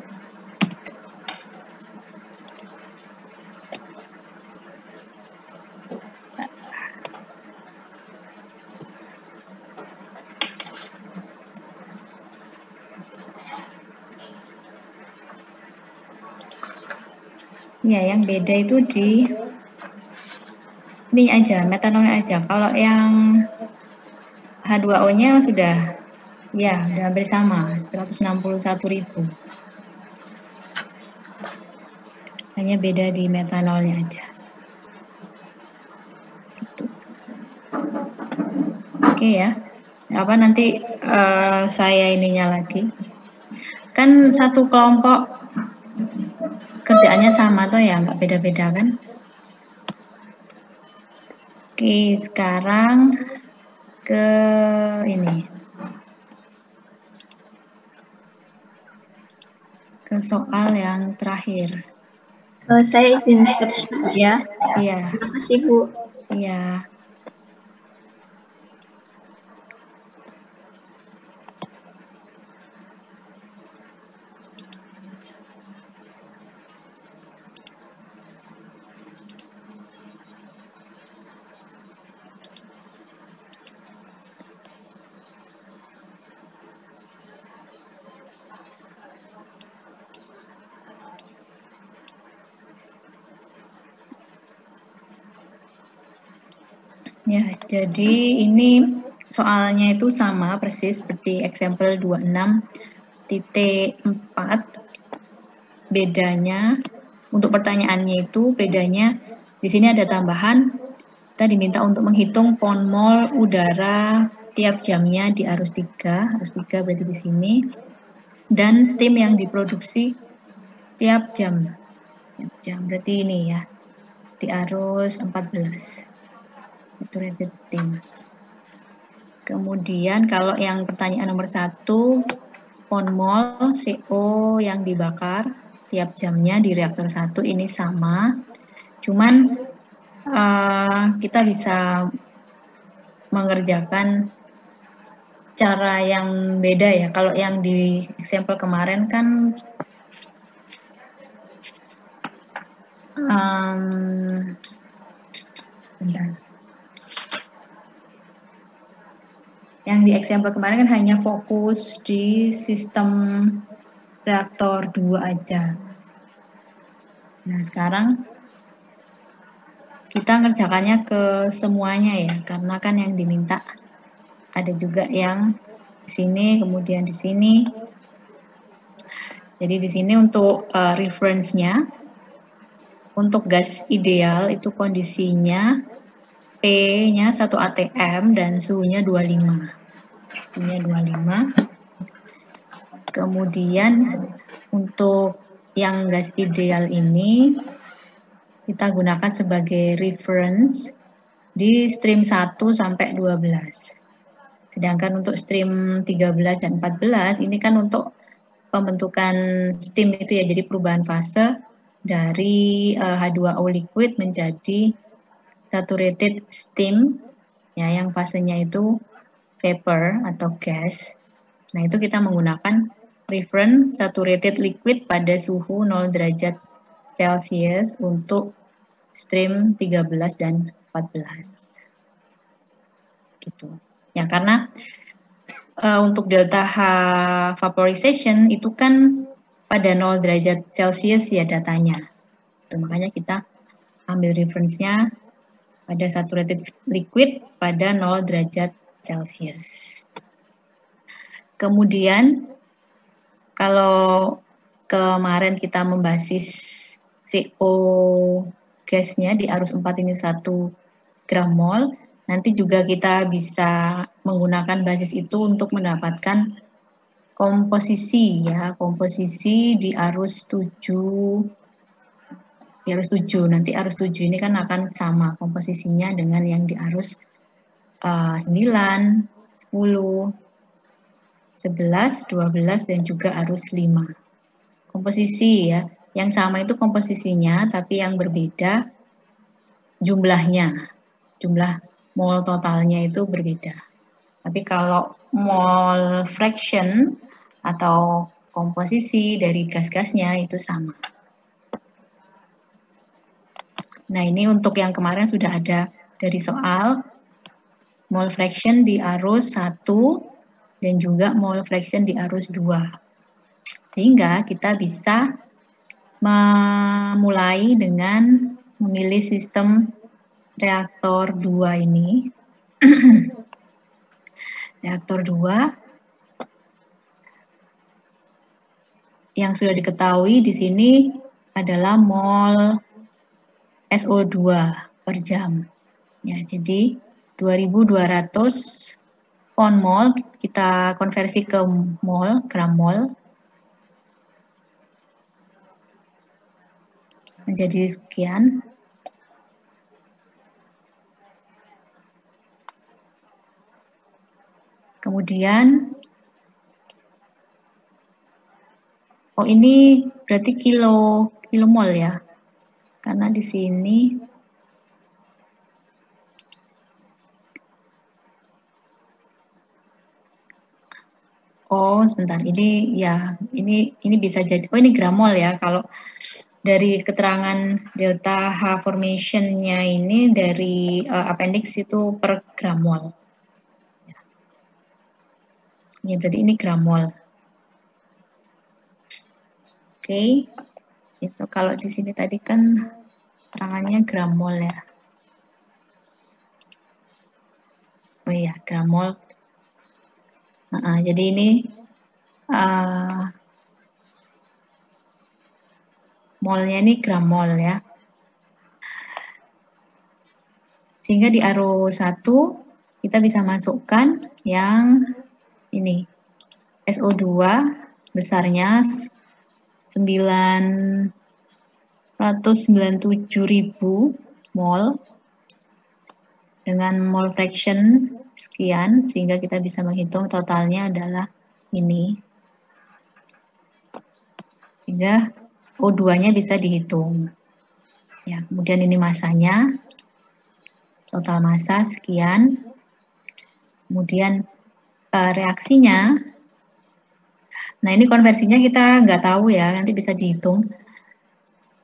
Ya, yang beda itu di ini aja, metanolnya aja. Kalau yang H2O-nya sudah hampir sama, 161.000. Hanya beda di metanolnya aja. Gitu. Oke ya. Apa nanti saya ininya lagi. Kan satu kelompok kerjaannya sama tuh ya, nggak beda-beda kan? Oke, sekarang ke ini. Ke soal yang terakhir. Saya izin stop ya. Iya. Terima kasih, Bu. Iya. Ya, jadi ini soalnya itu sama persis seperti example 26.4. Bedanya untuk pertanyaannya itu bedanya di sini ada tambahan, kita diminta untuk menghitung pound mol udara tiap jamnya di arus 3 berarti di sini, dan steam yang diproduksi tiap jam berarti ini ya, di arus 14. Saturated steam. Kemudian kalau yang pertanyaan nomor 1, pound mol CO yang dibakar tiap jamnya di reaktor 1 ini sama. Cuman kita bisa mengerjakan cara yang beda ya. Kalau yang di example kemarin kan bentar. Yang di example kemarin kan hanya fokus di sistem reaktor 2 aja. Nah, sekarang kita ngerjakannya ke semuanya ya, karena kan yang diminta ada juga yang di sini, kemudian di sini. Jadi di sini untuk reference-nya, untuk gas ideal itu kondisinya P-nya 1 atm dan suhunya 25. Suhunya 25. Kemudian untuk yang gas ideal ini kita gunakan sebagai reference di stream 1 sampai 12. Sedangkan untuk stream 13 dan 14 ini kan untuk pembentukan steam itu ya, jadi perubahan fase dari H2O liquid menjadi saturated steam ya, yang fasenya itu vapor atau gas. Nah, itu kita menggunakan reference saturated liquid pada suhu 0 derajat Celcius untuk stream 13 dan 14. Gitu. Ya, karena untuk delta H vaporization itu kan pada 0 derajat Celcius ya datanya. Itu makanya kita ambil reference-nya pada saturated liquid pada 0 derajat Celcius. Kemudian kalau kemarin kita membasis CO gasnya di arus 4 ini 1 gram mol, nanti juga kita bisa menggunakan basis itu untuk mendapatkan komposisi ya, komposisi di arus 7. Di arus 7, nanti arus 7 ini kan akan sama komposisinya dengan yang di arus 9, 10, 11, 12, dan juga arus 5. Komposisi ya, yang sama itu komposisinya, tapi yang berbeda jumlahnya. Jumlah mol totalnya itu berbeda. Tapi kalau mol fraction atau komposisi dari gas-gasnya itu sama. Nah, ini untuk yang kemarin sudah ada dari soal mol fraction di arus 1 dan juga mol fraction di arus 2. Sehingga kita bisa memulai dengan memilih sistem reaktor 2 ini. Reaktor 2 yang sudah diketahui di sini adalah mol SO2 per jam. Ya, jadi 2200 on mol kita konversi ke mol, gram mol. Menjadi sekian. Kemudian, oh ini berarti kilomol ya, karena di sini oh sebentar ini ya ini bisa jadi ini gramol ya kalau dari keterangan delta H formation-nya ini dari appendix itu per gramol. Ya berarti ini gramol. Oke. Itu kalau di sini tadi kan terangannya gramol ya. Oh iya, gramol. Jadi ini molnya ini gramol ya. Sehingga di arus 1 kita bisa masukkan yang ini SO2 besarnya 997.000 mol dengan mol fraction sekian, sehingga kita bisa menghitung totalnya adalah ini. Sehingga O2-nya bisa dihitung. Ya, kemudian ini masanya, total massa sekian. Kemudian reaksinya, nah ini konversinya kita nggak tahu ya, nanti bisa dihitung.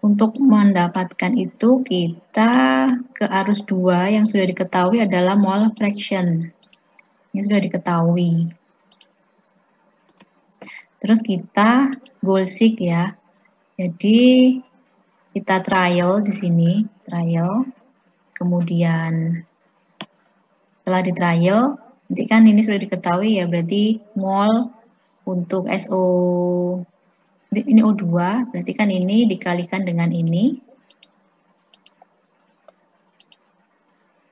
Untuk mendapatkan itu kita ke arus 2 yang sudah diketahui adalah mol fraction. Ini sudah diketahui. Terus kita goal seek ya. Jadi kita trial di sini, trial. Kemudian setelah di trial, nanti kan ini sudah diketahui ya, berarti mol untuk SO ini O2, berarti kan ini dikalikan dengan ini.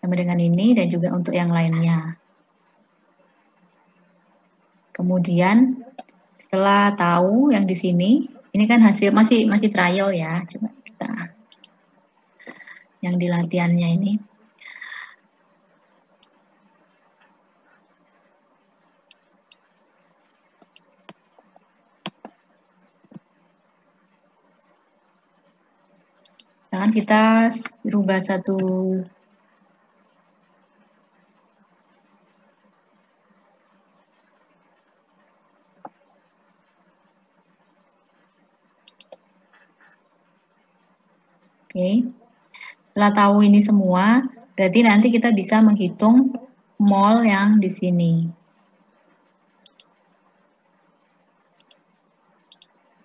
Sama dengan ini dan juga untuk yang lainnya. Kemudian setelah tahu yang di sini, ini kan hasil masih trial ya. Coba kita yang di latihannya ini. Sekarang kita rubah satu Oke. Setelah tahu ini semua, berarti nanti kita bisa menghitung mol yang di sini.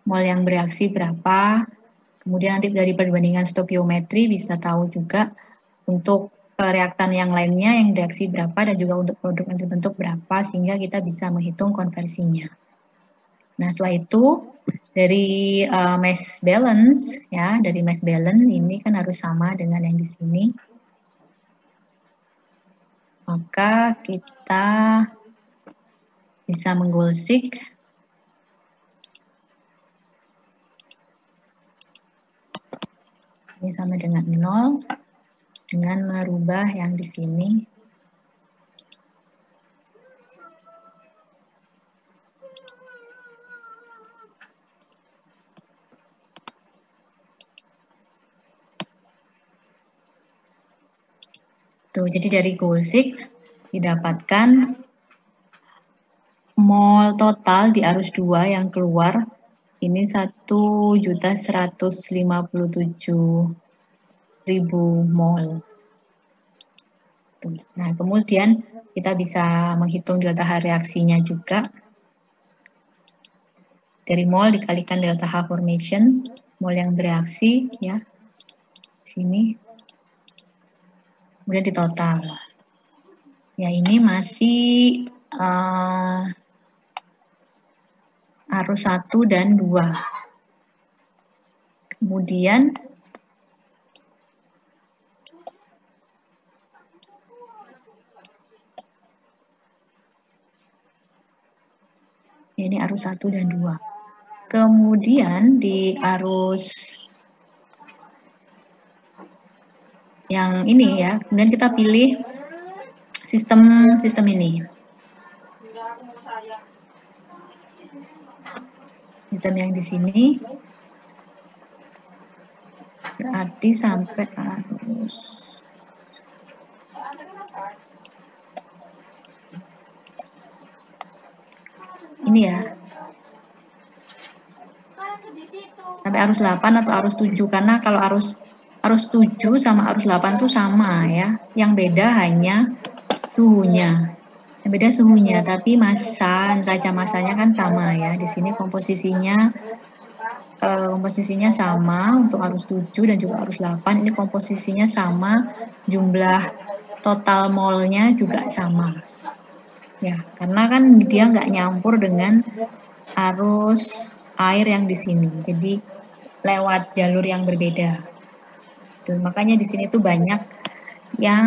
Mol yang bereaksi berapa, kemudian nanti dari perbandingan stokiometri bisa tahu juga untuk reaktan yang lainnya yang reaksi berapa dan juga untuk produk yang terbentuk berapa, sehingga kita bisa menghitung konversinya. Nah setelah itu dari mass balance ya, dari mass balance ini kan harus sama dengan yang di sini. Maka kita bisa menggoal seek Ini sama dengan 0 dengan merubah yang di sini. Tuh, jadi dari goalseek didapatkan mol total di arus 2 yang keluar ini 1.157.000 mol. Tuh. Nah, kemudian kita bisa menghitung delta H reaksinya juga. Dari mol dikalikan delta H formation, mol yang bereaksi ya. Sini. Kemudian di total. Ya, ini masih arus 1 dan 2. Kemudian ini arus 1 dan 2. Kemudian di arus yang ini ya, kemudian kita pilih sistem ini. Sistem yang di sini berarti sampai arus ini ya. Sampai arus 8 atau arus 7 karena kalau arus 7 sama arus 8 itu sama ya. Yang beda hanya suhunya. Yang beda suhunya, tapi massa, neraca massanya kan sama ya. Di sini komposisinya sama untuk arus 7 dan juga arus 8. Ini komposisinya sama, jumlah total molnya juga sama. Ya, karena kan dia nggak nyampur dengan arus air yang di sini. Jadi lewat jalur yang berbeda. Tuh, makanya di sini tuh banyak yang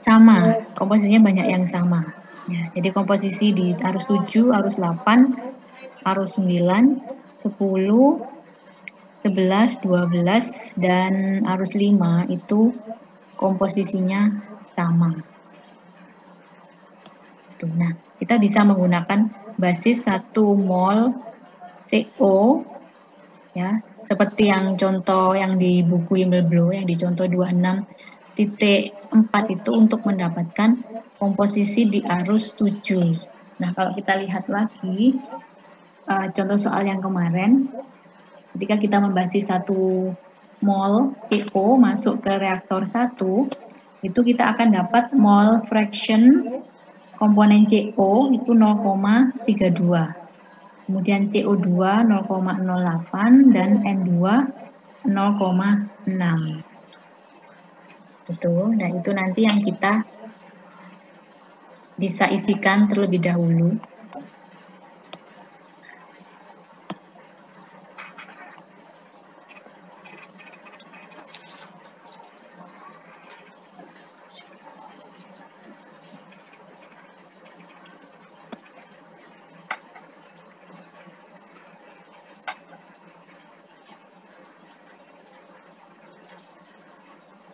sama, komposisinya banyak yang sama. Ya, jadi komposisi di arus 7, arus 8, arus 9, 10, 11, 12, dan arus 5 itu komposisinya sama. Tuh, nah, kita bisa menggunakan basis 1 mol CO ya, seperti yang contoh yang di buku Himmelblau yang di contoh 26.4 itu untuk mendapatkan komposisi di arus 7. Nah, kalau kita lihat lagi contoh soal yang kemarin, ketika kita membasis 1 mol CO masuk ke reaktor 1, itu kita akan dapat mol fraction komponen CO itu 0,32. Kemudian CO2 0,08 dan N2 0,6. Betul. Nah, itu nanti yang kita bisa isikan terlebih dahulu.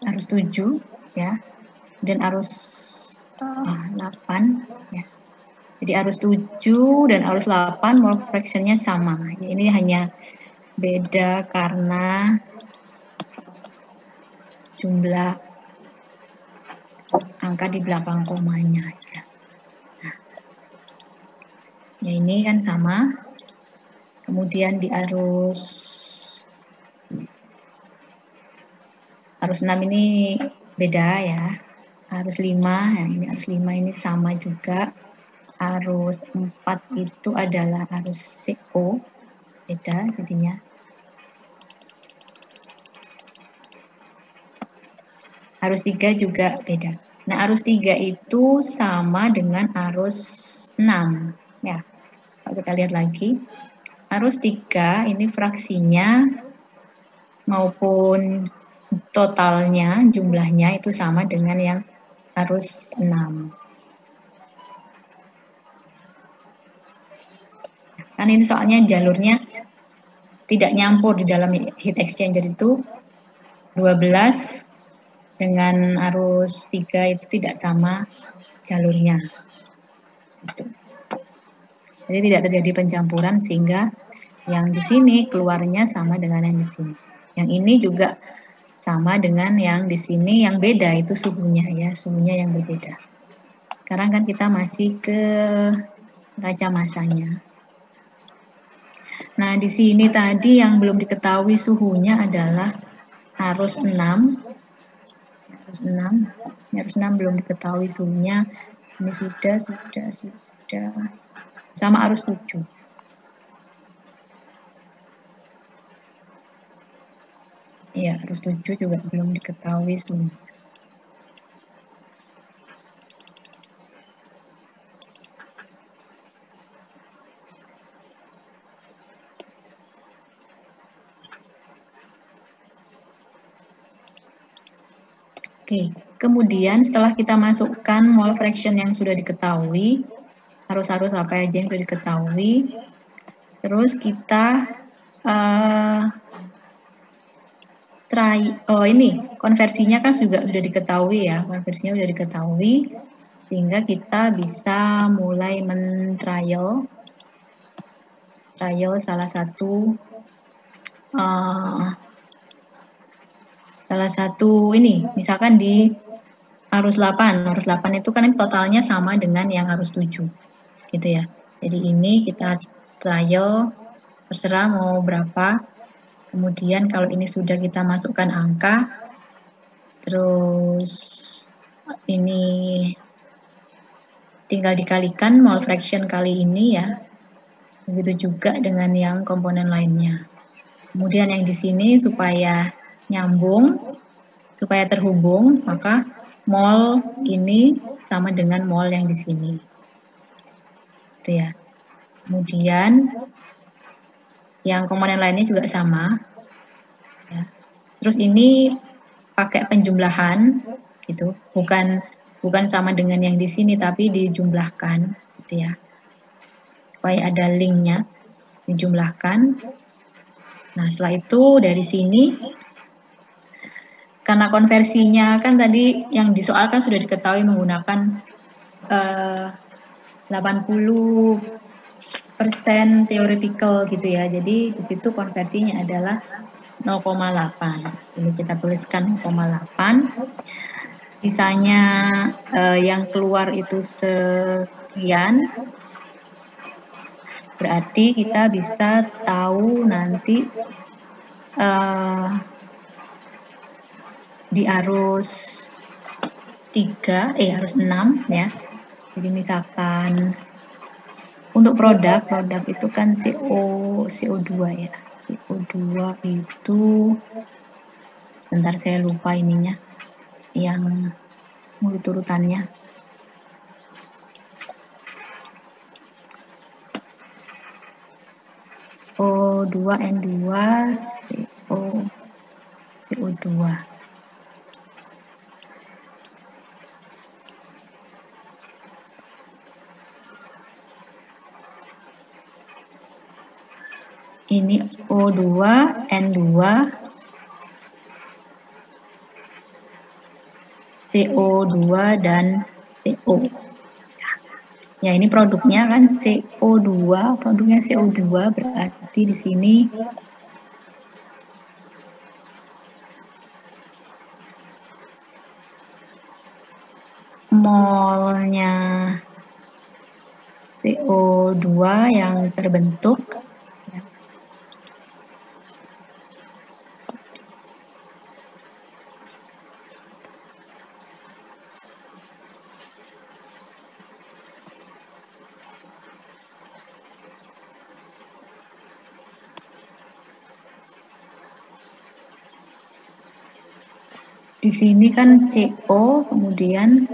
Arus 7 ya, dan arus 8 ya. Jadi arus 7 dan arus 8 mol fraction-nya sama. Ini hanya beda karena jumlah angka di belakang komanya ya. Nah, ya ini kan sama. Kemudian di arus 6 ini beda ya. Arus 5, ya ini arus 5 ini sama juga. Arus 4 itu adalah arus CO, beda jadinya. Arus 3 juga beda. Nah, arus 3 itu sama dengan arus 6. Ya, kalau kita lihat lagi, arus 3 ini fraksinya maupun totalnya, jumlahnya itu sama dengan yang arus 6. Kan ini soalnya jalurnya tidak nyampur di dalam heat exchanger itu 12 dengan arus 3 itu tidak sama jalurnya. Gitu. Jadi tidak terjadi pencampuran sehingga yang di sini keluarnya sama dengan yang di sini. Yang ini juga sama dengan yang di sini, yang beda itu suhunya ya, suhunya yang berbeda. Sekarang kan kita masih ke neraca massanya. Nah, di sini tadi yang belum diketahui suhunya adalah arus 6. Arus 6 belum diketahui suhunya. Ini sudah sama arus 7. Iya, arus 7 juga belum diketahui suhunya. Oke, kemudian setelah kita masukkan mole fraction yang sudah diketahui, arus-arus apa aja yang sudah diketahui, terus kita ini konversinya kan juga sudah diketahui ya, konversinya sudah diketahui, sehingga kita bisa mulai men-trial salah satu ini, misalkan di arus 8 itu kan totalnya sama dengan yang arus 7 gitu ya. Jadi ini kita trial, terserah mau berapa. Kemudian kalau ini sudah kita masukkan angka, terus ini tinggal dikalikan mole fraction kali ini ya. Begitu juga dengan yang komponen lainnya. Kemudian yang di sini supaya nyambung, supaya terhubung, maka mol ini sama dengan mol yang di sini. Itu ya. Kemudian yang komponen lainnya juga sama. Ya. Terus ini pakai penjumlahan gitu, bukan sama dengan yang di sini tapi dijumlahkan gitu ya. Supaya ada linknya, dijumlahkan. Nah, setelah itu dari sini karena konversinya kan tadi yang disoalkan sudah diketahui menggunakan 80% theoretical gitu ya. Jadi di situ konversinya adalah 0,8. Ini kita tuliskan 0,8. Sisanya yang keluar itu sekian. Berarti kita bisa tahu nanti di arus 3, arus 6 ya. Jadi misalkan untuk produk itu kan CO2 ya. CO2 itu sebentar saya lupa ininya yang urut-urutannya. O2 N2 CO2. Ini O2, N2, CO2 dan CO. Ya, ini produknya kan CO2, produknya CO2 berarti di sini molnya CO2 yang terbentuk ya. Di sini kan CO kemudian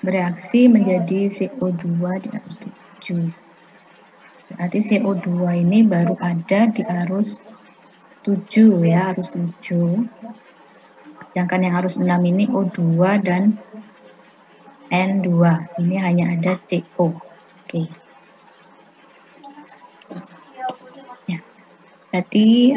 bereaksi menjadi CO2 di arus 7. Berarti CO2 ini baru ada di arus 7 ya, arus 7. Sedangkan yang arus 6 ini O2 dan N2. Ini hanya ada CO. Oke. Ya. Berarti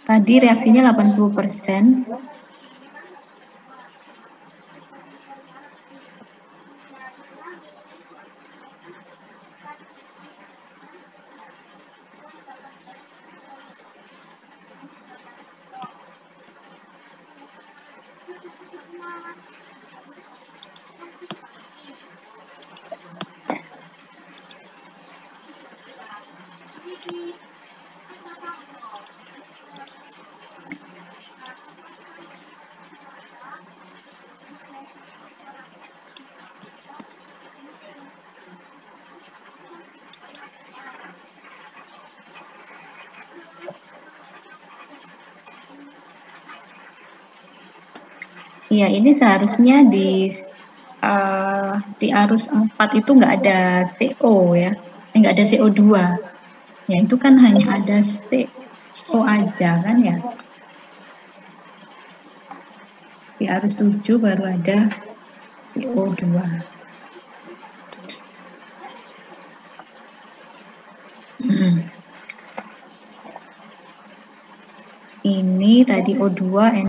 tadi reaksinya 80%. Iya, ini seharusnya di arus 4 itu nggak ada CO ya, nggak ada CO2. Ya itu kan hanya ada CO aja kan ya. Di arus 7 baru ada CO2. Ini tadi O2